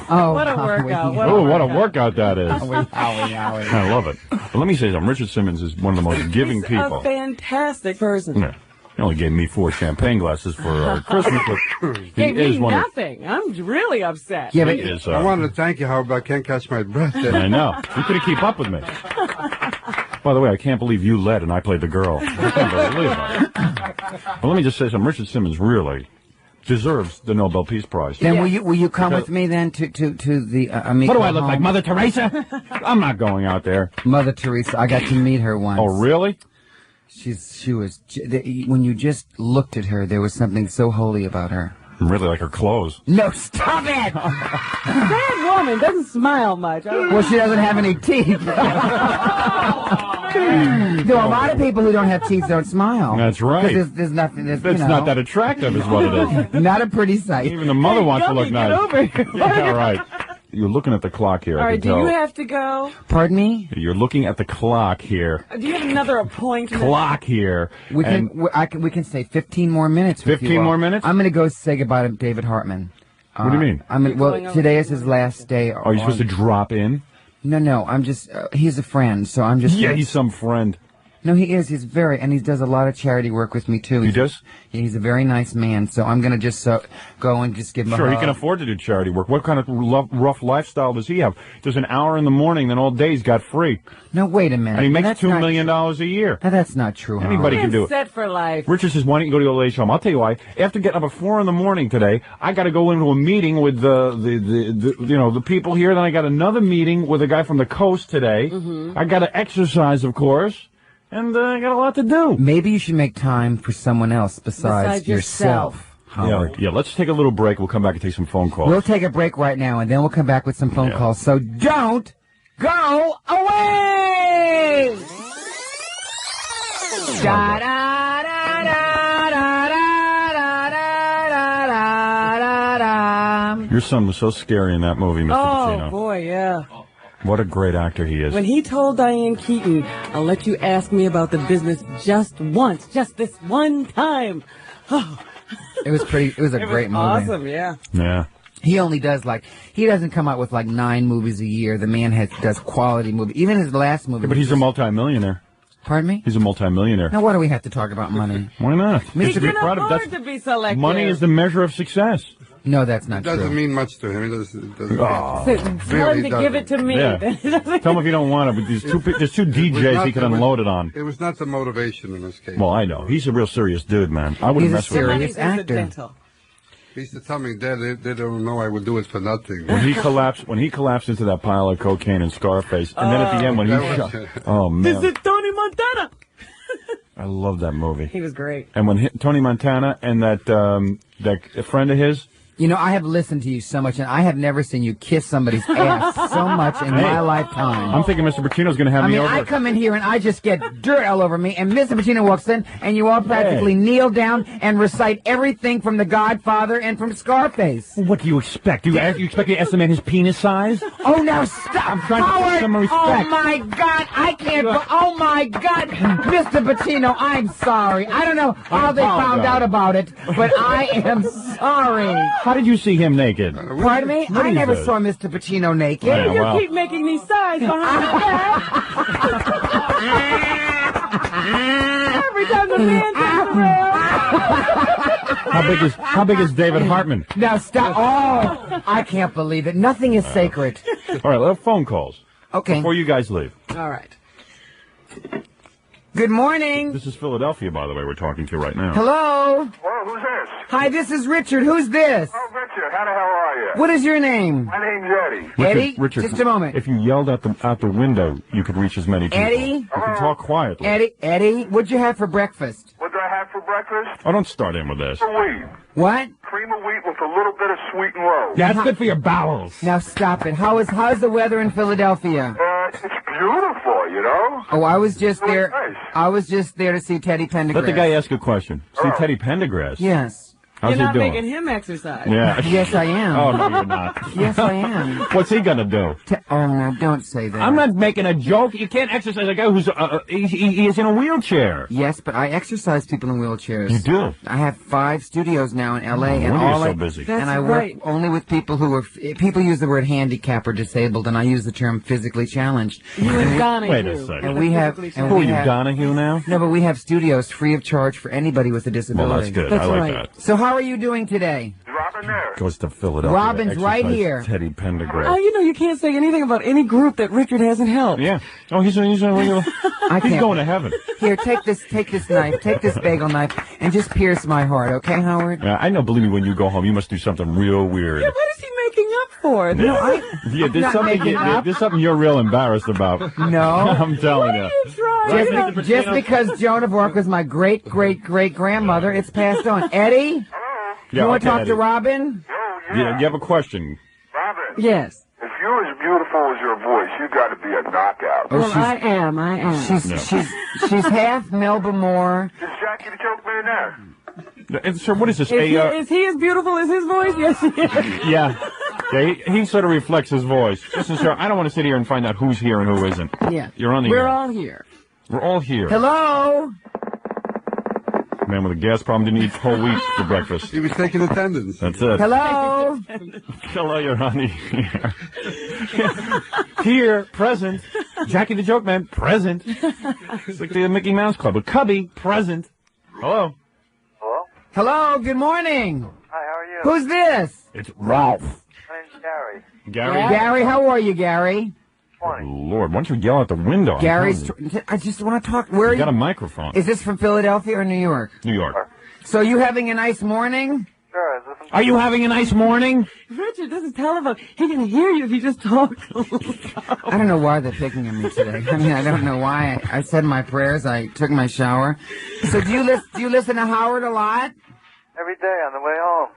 Speaker 1: What a workout.
Speaker 2: What a workout that is.
Speaker 3: Howie.
Speaker 2: I love it. But let me say something. Richard Simmons is one of the most giving people.
Speaker 1: A fantastic person.
Speaker 2: Yeah. He only gave me 4 champagne glasses for Christmas. But
Speaker 1: gave me nothing. I'm really upset.
Speaker 3: Yeah, but
Speaker 4: I wanted to thank you, Howard, but I can't catch my breath.
Speaker 2: I know. You couldn't keep up with me. By the way, I can't believe you led and I played the girl. I can't believe it. Well, let me just say something. Richard Simmons really deserves the Nobel Peace Prize.
Speaker 3: Then will you come with me then to the
Speaker 2: What do I look like, Mother Teresa? I'm not going out there.
Speaker 3: Mother Teresa. I got to meet her once.
Speaker 2: Oh, really?
Speaker 3: She was, when you just looked at her, there was something so holy about her.
Speaker 2: Really like her clothes.
Speaker 3: No, stop it!
Speaker 1: That woman doesn't smile much.
Speaker 3: Well, she doesn't have any teeth. There are a lot of people who don't have teeth don't smile.
Speaker 2: That's right.
Speaker 3: There's nothing.
Speaker 2: That's not that attractive, is what it is.
Speaker 3: Not a pretty sight.
Speaker 2: Even the mother wants to look nice.
Speaker 1: Over here.
Speaker 2: Yeah, right. You're looking at the clock here.
Speaker 1: All right,
Speaker 2: do
Speaker 1: you have to go?
Speaker 3: Pardon me?
Speaker 2: You're looking at the clock here.
Speaker 1: Do you have another appointment?
Speaker 2: Clock here.
Speaker 3: We can say 15 more minutes.
Speaker 2: 15 more minutes?
Speaker 3: I'm going to go say goodbye to David Hartman.
Speaker 2: What do you mean?
Speaker 3: Well, today is his last day.
Speaker 2: Are you supposed to drop in?
Speaker 3: No. I'm just. He's a friend, so I'm just.
Speaker 2: Yeah, he's some friend.
Speaker 3: No, he is. He's and he does a lot of charity work with me too.
Speaker 2: He does?
Speaker 3: Yeah, he's a very nice man. So I'm gonna just go and just give him a hug.
Speaker 2: Sure, he can afford to do charity work. What kind of rough lifestyle does he have? There's an hour in the morning, then all day he's got free.
Speaker 3: No, wait a minute.
Speaker 2: And he makes $2 million a year.
Speaker 3: Now, that's not true.
Speaker 2: Anybody can do it.
Speaker 1: Set for life.
Speaker 2: Richard says, why don't you go to the late show? I'll tell you why. After getting up at 4 in the morning today, I got to go into a meeting with the people here. Then I got another meeting with a guy from the coast today. Mm-hmm. I got to exercise, of course. And I got a lot to do.
Speaker 3: Maybe you should make time for someone else besides yourself, Howard.
Speaker 2: Yeah, let's take a little break. We'll come back and take some phone calls.
Speaker 3: We'll take a break right now, and then we'll come back with some phone calls. So don't go away!
Speaker 2: Your son was so scary in that movie, Mr. Pacino.
Speaker 1: Oh, boy, yeah.
Speaker 2: What a great actor he is.
Speaker 1: When he told Diane Keaton, I'll let you ask me about the business just once, just this one time. Oh.
Speaker 3: It was a great movie.
Speaker 1: Awesome, yeah.
Speaker 2: Yeah.
Speaker 3: He only does he doesn't come out with 9 movies a year. The man does quality movies. Even his last movie.
Speaker 2: Yeah, but he's a multimillionaire.
Speaker 3: Pardon me?
Speaker 2: He's a multimillionaire.
Speaker 3: Now, why do we have to talk about money?
Speaker 2: Why not?
Speaker 1: He can afford to be selective.
Speaker 2: Money is the measure of success.
Speaker 3: No, that's not true.
Speaker 4: It doesn't mean much to him. It doesn't
Speaker 1: Tell him to give it to me.
Speaker 2: Yeah. Tell him if you don't want it, but there's two DJs he can unload it on.
Speaker 4: It was not the motivation in this case.
Speaker 2: Well, I know. He's a real serious dude, man. I wouldn't mess with him.
Speaker 3: He's a serious actor.
Speaker 4: He used to tell me, Dad, they don't know I would do it for nothing.
Speaker 2: When he collapsed into that pile of cocaine and Scarface, and then at the end when he shot, oh man,
Speaker 1: this is Tony Montana.
Speaker 2: I love that movie.
Speaker 1: He was great.
Speaker 2: And when Tony Montana and that friend of his.
Speaker 3: You know, I have listened to you so much, and I have never seen you kiss somebody's ass so much in my lifetime.
Speaker 2: I'm thinking Mr. Pacino's going to have me over.
Speaker 3: I come in here, and I just get dirt all over me, and Mr. Pacino walks in, and you all practically kneel down and recite everything from The Godfather and from Scarface.
Speaker 2: Well, what do you expect? You expect me to estimate his penis size?
Speaker 3: Oh, now stop!
Speaker 2: I'm trying to give some respect.
Speaker 3: Oh, my God, I can't... Oh, my God! Mr. Pacino, I'm sorry. I don't know how they found out about it, but I am sorry.
Speaker 2: How did you see him naked?
Speaker 3: Pardon me? I never saw Mr. Pacino naked.
Speaker 2: Yeah,
Speaker 1: You keep making these signs behind my back. Every time the man turns around.
Speaker 2: How big is David Hartman?
Speaker 3: Now stop. Oh, I can't believe it. Nothing is sacred.
Speaker 2: All right, let's have phone calls.
Speaker 3: Okay.
Speaker 2: Before you guys leave.
Speaker 1: All right.
Speaker 3: Good morning.
Speaker 2: This is Philadelphia, by the way, we're talking to right now.
Speaker 3: Hello.
Speaker 6: Whoa, who's this?
Speaker 3: Hi, this is Richard. Who's this?
Speaker 6: Oh, Richard, how the hell are you?
Speaker 3: What is your name?
Speaker 6: My name's Eddie.
Speaker 3: Eddie?
Speaker 2: Richard,
Speaker 3: Just a moment.
Speaker 2: If you yelled out the window, you could reach as many people.
Speaker 3: Eddie?
Speaker 2: You can talk quietly.
Speaker 3: Eddie, what'd you have for breakfast?
Speaker 6: What did I have for breakfast?
Speaker 2: Oh, don't start in with this.
Speaker 6: Wheat.
Speaker 3: What?
Speaker 6: Cream of wheat with a little bit of sweet and low.
Speaker 2: Yeah, that's good for your bowels.
Speaker 3: Now stop it. How's the weather in Philadelphia?
Speaker 6: It's beautiful, you know?
Speaker 3: Oh, I was just there.
Speaker 6: Nice.
Speaker 3: I was just there to see Teddy Pendergrass.
Speaker 2: Let the guy ask a question. See Teddy Pendergrass?
Speaker 3: Yes.
Speaker 2: How's
Speaker 1: You're not
Speaker 2: he doing?
Speaker 1: making him exercise.
Speaker 2: Yeah.
Speaker 3: Yes, I am.
Speaker 2: Oh, no, you're not.
Speaker 3: Yes, I am.
Speaker 2: What's he gonna do?
Speaker 3: Oh, no, don't say that.
Speaker 2: I'm not making a joke. You can't exercise a guy who's he is in a wheelchair.
Speaker 3: Yes, but I exercise people in wheelchairs.
Speaker 2: You do?
Speaker 3: I have 5 studios now in L.A. and
Speaker 2: wonder
Speaker 3: all
Speaker 2: you're so busy.
Speaker 3: and I work only with people who are. People use the word handicap or disabled, and I use the term physically challenged.
Speaker 1: You and Donahue.
Speaker 2: Wait a second.
Speaker 3: And we have.
Speaker 2: Who are you, Donahue now?
Speaker 3: No, but we have studios free of charge for anybody with a disability.
Speaker 2: Well, that's good.
Speaker 1: That's
Speaker 2: I like
Speaker 1: right.
Speaker 2: that.
Speaker 3: So how are you doing today?
Speaker 6: Robin there.
Speaker 2: Goes to Philadelphia.
Speaker 3: Robin's
Speaker 2: to
Speaker 3: right
Speaker 2: exercise
Speaker 3: here.
Speaker 2: Teddy Pendergrass.
Speaker 1: Oh, you know, you can't say anything about any group that Richard hasn't helped.
Speaker 2: Yeah. Oh, he's going to heaven.
Speaker 3: Here, take this knife, take this bagel knife, and just pierce my heart, okay, Howard?
Speaker 2: Yeah, I know. Believe me, when you go home, you must do something real weird.
Speaker 1: Yeah, what is he making up for?
Speaker 3: No,
Speaker 2: there's something you're real embarrassed about.
Speaker 3: No.
Speaker 2: I'm telling you.
Speaker 3: Just because Joan of Arc was my great-great-great-grandmother, it's passed on. Eddie?
Speaker 2: Yeah,
Speaker 3: you want to talk
Speaker 2: Eddie.
Speaker 3: to Robin?
Speaker 2: Yeah, you have a question.
Speaker 6: Robin.
Speaker 1: Yes.
Speaker 6: If you're as beautiful as your voice, you got to be a knockout.
Speaker 3: Oh,
Speaker 1: Well, I am.
Speaker 3: She's half Melba Moore.
Speaker 6: Is Jackie the Joke Man there?
Speaker 2: Sir, what is this?
Speaker 1: Is he as beautiful as his voice? Yes, he is.
Speaker 2: Yeah. He sort of reflects his voice. Listen, sir, I don't want to sit here and find out who's here and who isn't.
Speaker 1: Yeah.
Speaker 2: You're on the
Speaker 1: We're
Speaker 2: air.
Speaker 1: all here.
Speaker 2: We're all here.
Speaker 3: Hello?
Speaker 2: Man with a gas problem didn't eat whole wheat for breakfast.
Speaker 4: He was taking attendance.
Speaker 2: That's it.
Speaker 3: Hello?
Speaker 2: Hello, your honey. Here, present. Jackie the Joke Man, present. It's like the Mickey Mouse Club. But Cubby, present. Hello.
Speaker 6: Hello?
Speaker 3: Hello, good morning.
Speaker 6: Hi, how are you?
Speaker 3: Who's this?
Speaker 2: It's Ralph.
Speaker 6: My name's Gary.
Speaker 2: Gary?
Speaker 3: Gary, how are you, Gary?
Speaker 6: 20.
Speaker 2: Lord, why don't you yell out the window?
Speaker 3: Gary's. I just want to talk. Where are
Speaker 2: You got a
Speaker 3: you?
Speaker 2: microphone.
Speaker 3: Is this from Philadelphia or New York?
Speaker 2: New York.
Speaker 3: So you having a nice morning?
Speaker 6: Sure, is this
Speaker 2: Are you having a nice morning?
Speaker 1: Richard, this is telephone. He can hear you if you just talk.
Speaker 3: I don't know why they're picking on me today. I mean, I don't know why. I said my prayers. I took my shower. So do you listen to Howard a lot?
Speaker 6: every day on the way home?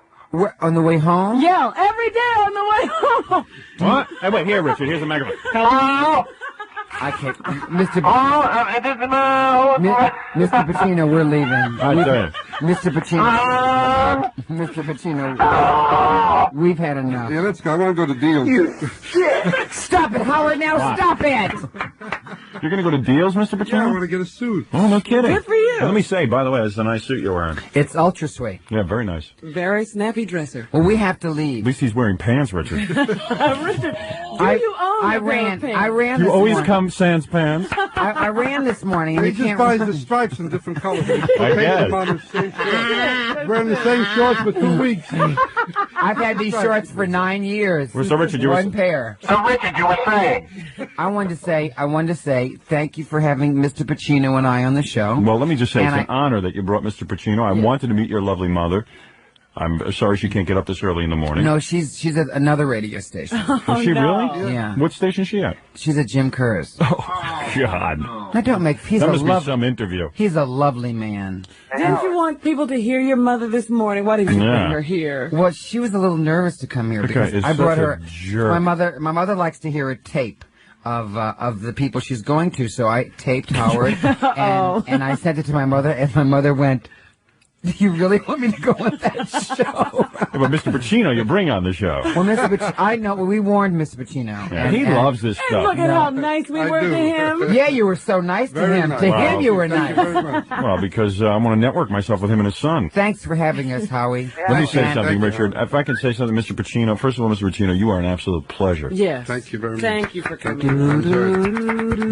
Speaker 3: On the way home?
Speaker 1: Yell every day on the way home.
Speaker 2: What? Hey, wait, here, Richard. Here's the microphone.
Speaker 6: Hello?
Speaker 3: I can't. Mr. Mr. Pacino, we're leaving. Mr. Pacino. Mr. Pacino, we've had enough.
Speaker 4: Yeah, let's go. I want to go to Deals.
Speaker 3: Stop it, Howard, now stop it!
Speaker 2: You're going to go to Deals, Mr. Pacino?
Speaker 4: Yeah, I want to get a suit.
Speaker 2: Oh, no kidding.
Speaker 1: Good for you.
Speaker 2: And let me say, by the way, it's a nice suit you're wearing.
Speaker 3: It's ultra sweet.
Speaker 2: Yeah, very nice.
Speaker 1: Very snappy dresser.
Speaker 3: Well, we have to
Speaker 2: At
Speaker 3: leave.
Speaker 2: least he's wearing pants, Richard.
Speaker 1: Richard, you own
Speaker 3: I
Speaker 1: a pair
Speaker 3: ran
Speaker 1: of pants.
Speaker 2: You
Speaker 3: this
Speaker 2: always
Speaker 3: morning.
Speaker 2: come sans pants.
Speaker 3: I ran this morning. And
Speaker 4: He
Speaker 3: you
Speaker 4: just
Speaker 3: can't
Speaker 4: buys
Speaker 3: run.
Speaker 4: the stripes in different colors.
Speaker 2: I guess.
Speaker 4: Them on the same shorts. Wearing the same shorts for 2 weeks.
Speaker 3: I've had these shorts for 9 years.
Speaker 2: Well, so, Richard, you were-
Speaker 3: One pair.
Speaker 6: So, Richard, you were saying?
Speaker 3: I wanted to say thank you for having Mr. Pacino and I on the show.
Speaker 2: Well, let me just say,
Speaker 3: And
Speaker 2: it's an honor that you brought Mr. Pacino. I wanted to meet your lovely mother. I'm sorry she can't get up this early in the morning.
Speaker 3: No, she's at another radio station.
Speaker 2: Is she really?
Speaker 3: Yeah.
Speaker 2: What station is she at?
Speaker 3: She's at Jim Kerr's.
Speaker 2: Oh, God.
Speaker 3: Now don't make. He's
Speaker 2: That
Speaker 3: a
Speaker 2: must be
Speaker 3: love.
Speaker 2: some interview.
Speaker 3: He's a lovely man.
Speaker 1: Didn't you want people to hear your mother this morning? Why didn't you
Speaker 2: Yeah.
Speaker 1: bring her here?
Speaker 3: Well, she was a little nervous to come here because
Speaker 2: is
Speaker 3: I brought
Speaker 2: such a
Speaker 3: her.
Speaker 2: jerk.
Speaker 3: My mother likes to hear a tape of the people she's going to, so I taped Howard and I sent it to my mother, and my mother went, "Do you really want me to go on that show?"
Speaker 2: Yeah, but Mr. Pacino, you bring on the show.
Speaker 3: Well, Mr. Pacino, I know. We warned Mr. Pacino.
Speaker 2: Yeah, he loves this
Speaker 1: And
Speaker 2: stuff.
Speaker 1: look at how nice we
Speaker 4: I
Speaker 1: were
Speaker 4: do.
Speaker 1: to him.
Speaker 3: Yeah, you were so nice to
Speaker 4: Very
Speaker 3: him.
Speaker 4: nice.
Speaker 3: To
Speaker 2: Wow.
Speaker 3: him, you were
Speaker 4: Thank you
Speaker 3: nice.
Speaker 4: very much.
Speaker 2: Well, because I want to network myself with him and his son.
Speaker 3: Thanks for having us, Howie.
Speaker 2: Let me say
Speaker 3: And-
Speaker 2: something,
Speaker 4: Thank you.
Speaker 2: Richard. If I can say something, Mr. Pacino. First of all, Mr. Pacino, you are an absolute pleasure.
Speaker 1: Yes.
Speaker 4: Thank you very much.
Speaker 1: Thank you for coming.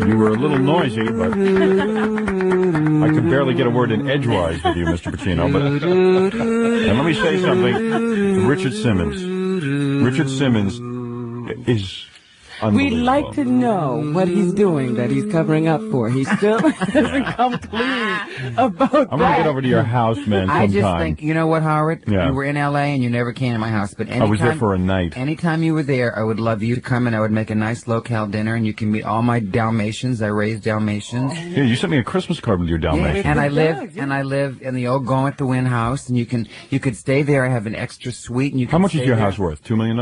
Speaker 2: You were a little noisy, but I could barely get a word in edgewise with you, Mr. Pacino. But and let me say something to Richard Simmons. Richard Simmons is
Speaker 1: We'd
Speaker 2: unbelievable.
Speaker 1: like to know what he's doing that he's covering up for. He still hasn't come clean about
Speaker 2: I'm going to
Speaker 1: that.
Speaker 2: get over to your house, man, sometime.
Speaker 3: I just think, you know what, Howard?
Speaker 2: Yeah.
Speaker 3: You were in L.A. and you never came to my house. But anytime,
Speaker 2: I was there for a night.
Speaker 3: Anytime you were there, I would love you to come and I would make a nice locale dinner and you can meet all my Dalmatians. I raised Dalmatians.
Speaker 2: Yeah, you sent me a Christmas card with your Dalmatian.
Speaker 3: And I
Speaker 1: Good
Speaker 3: live
Speaker 1: dogs, yeah.
Speaker 3: and I live in the old Going at the Wynn house, and you could stay there. I have an extra suite, and you can.
Speaker 2: How much is
Speaker 3: stay
Speaker 2: your
Speaker 3: there.
Speaker 2: house worth? $2 million?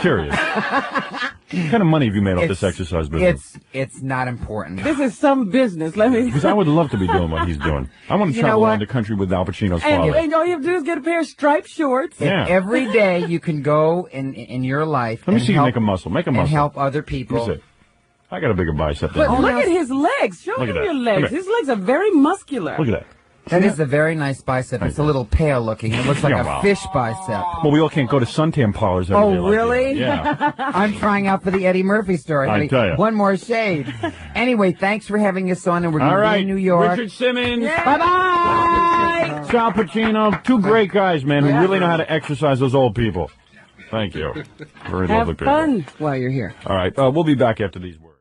Speaker 2: Curious. What kind of money have you made off this exercise business?
Speaker 3: It's not important.
Speaker 1: This is some business. Let me.
Speaker 2: Because I would love to be doing what he's doing. I want to travel around the country with Al Pacino's father.
Speaker 1: And all you have to do is get a pair of striped shorts.
Speaker 3: Yeah. Every day you can go in your life.
Speaker 2: Let me see you make a muscle. Make a muscle.
Speaker 3: And help other people.
Speaker 2: Let me see. I got a bigger bicep than
Speaker 1: But look at his legs. Show him your legs. His legs are very muscular.
Speaker 2: Look at that.
Speaker 3: That is a very nice bicep. It's a little pale looking. It looks like a fish bicep.
Speaker 2: Well, we all can't go to suntan parlors every day.
Speaker 3: Oh, really?
Speaker 2: Like yeah.
Speaker 3: I'm trying out for the Eddie Murphy story.
Speaker 2: I tell you.
Speaker 3: One more shade. Anyway, thanks for having us on, and we're going to be in New York.
Speaker 2: Richard Simmons.
Speaker 1: Yeah. Bye-bye.
Speaker 2: Sal Pacino. Two great guys, man, who really know how to exercise those old people. Thank you. Very lovely people.
Speaker 1: Have fun while you're here.
Speaker 2: All right. We'll be back after these words.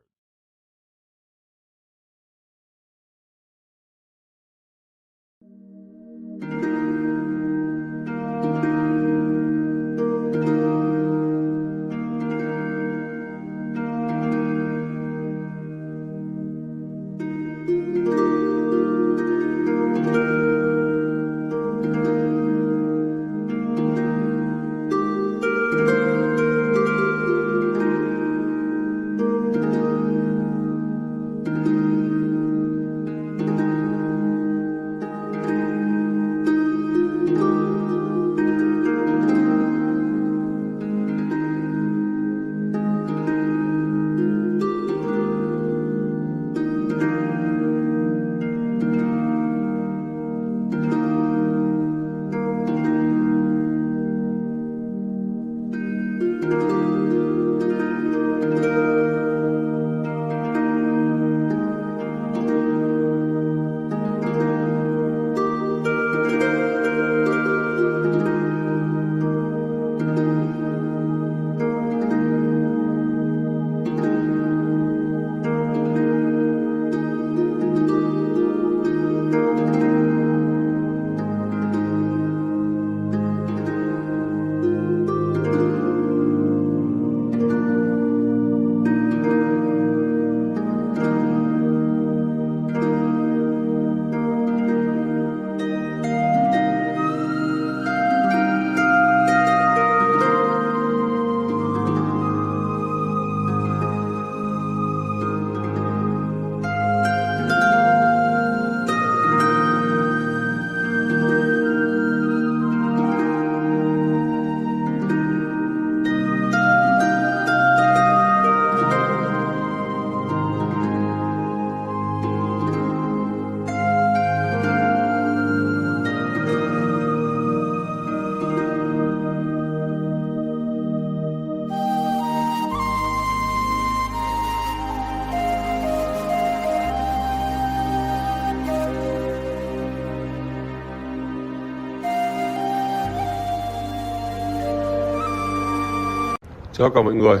Speaker 7: Chào cả mọi người.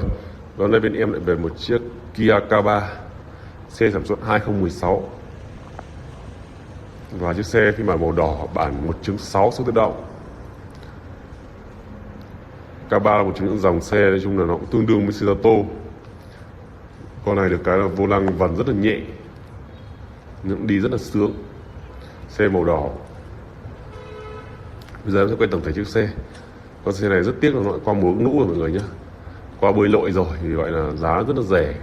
Speaker 7: Và hôm nay bên em lại về một chiếc Kia K3 xe sản xuất 2016. Và chiếc xe phiên bản màu đỏ bản 1.6 số tự động. K3 là một trong những dòng xe nói chung là nó cũng tương đương với Cerato. Con này được cái là vô lăng vần rất là nhẹ, nhưng đi rất là sướng. Xe màu đỏ. Bây giờ em sẽ quay tổng thể chiếc xe. Con xe này rất tiếc là nó qua mùa lũ rồi mọi người nhé. Qua bơi lội rồi thì gọi là giá rất là rẻ.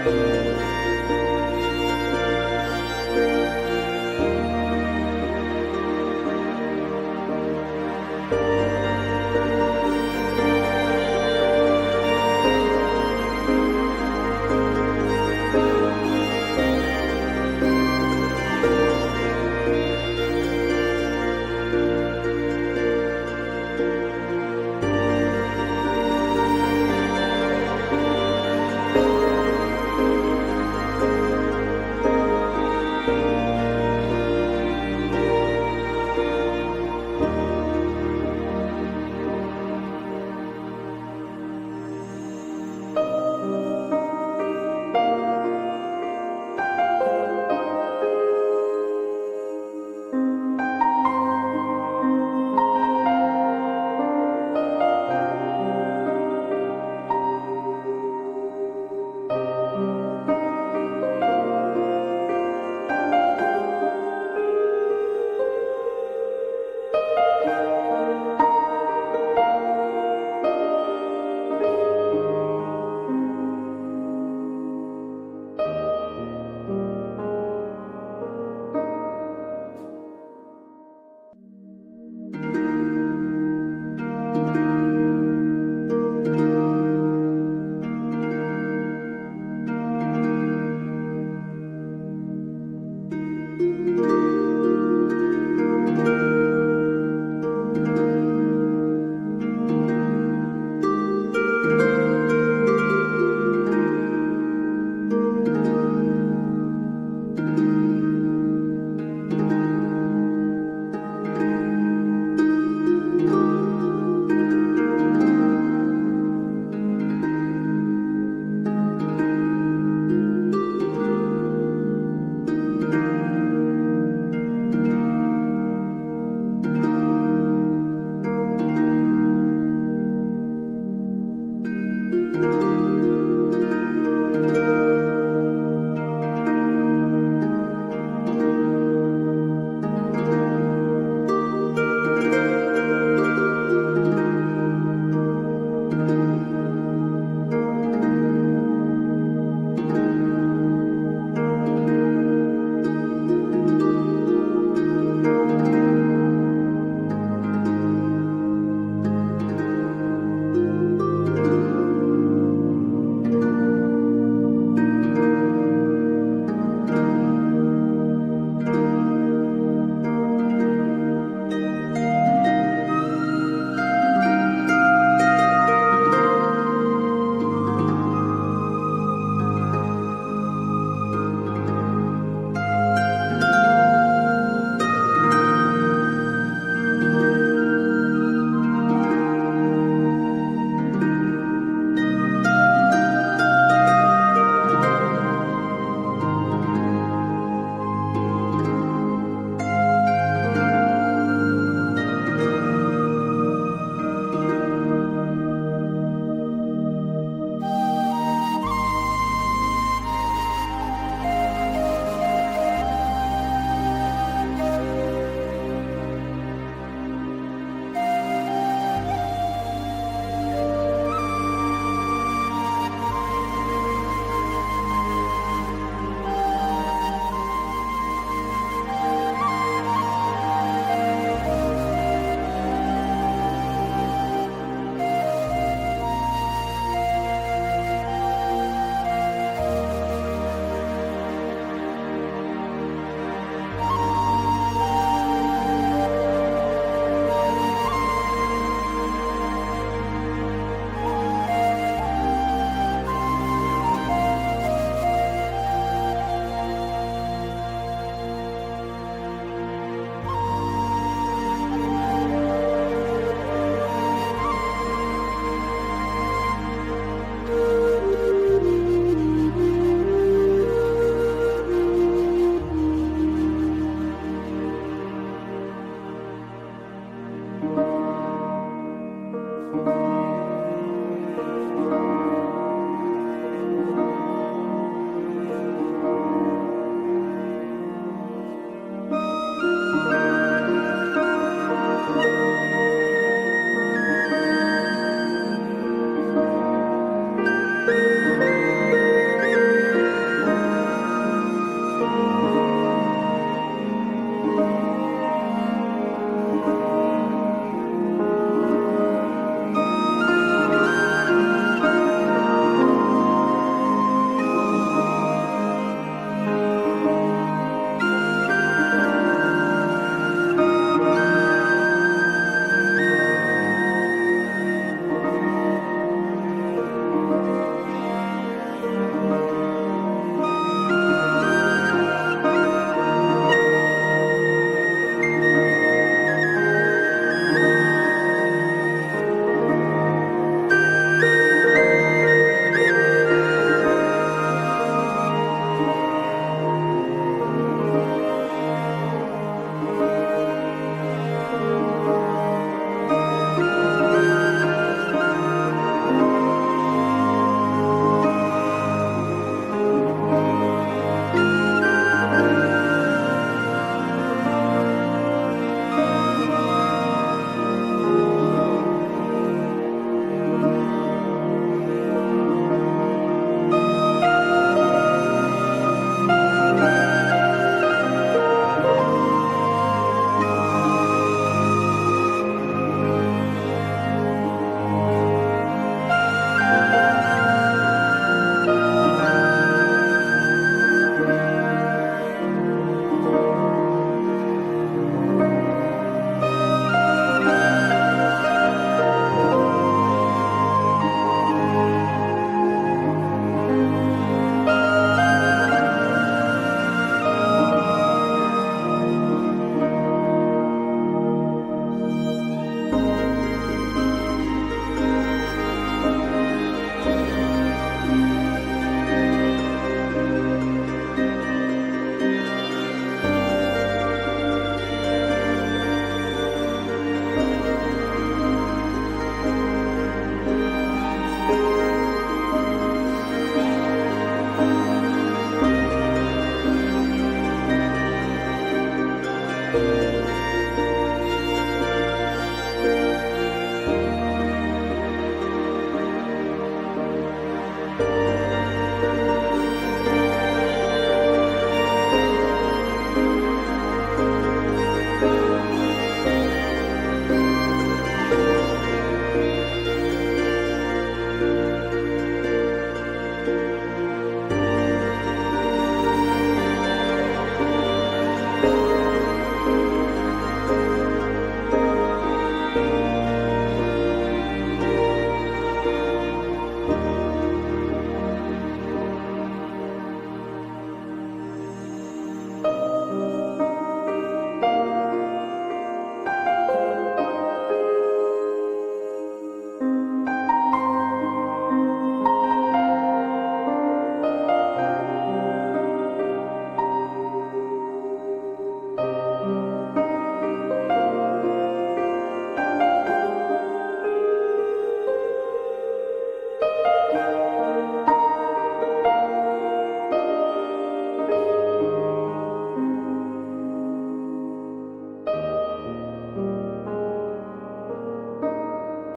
Speaker 3: Bye.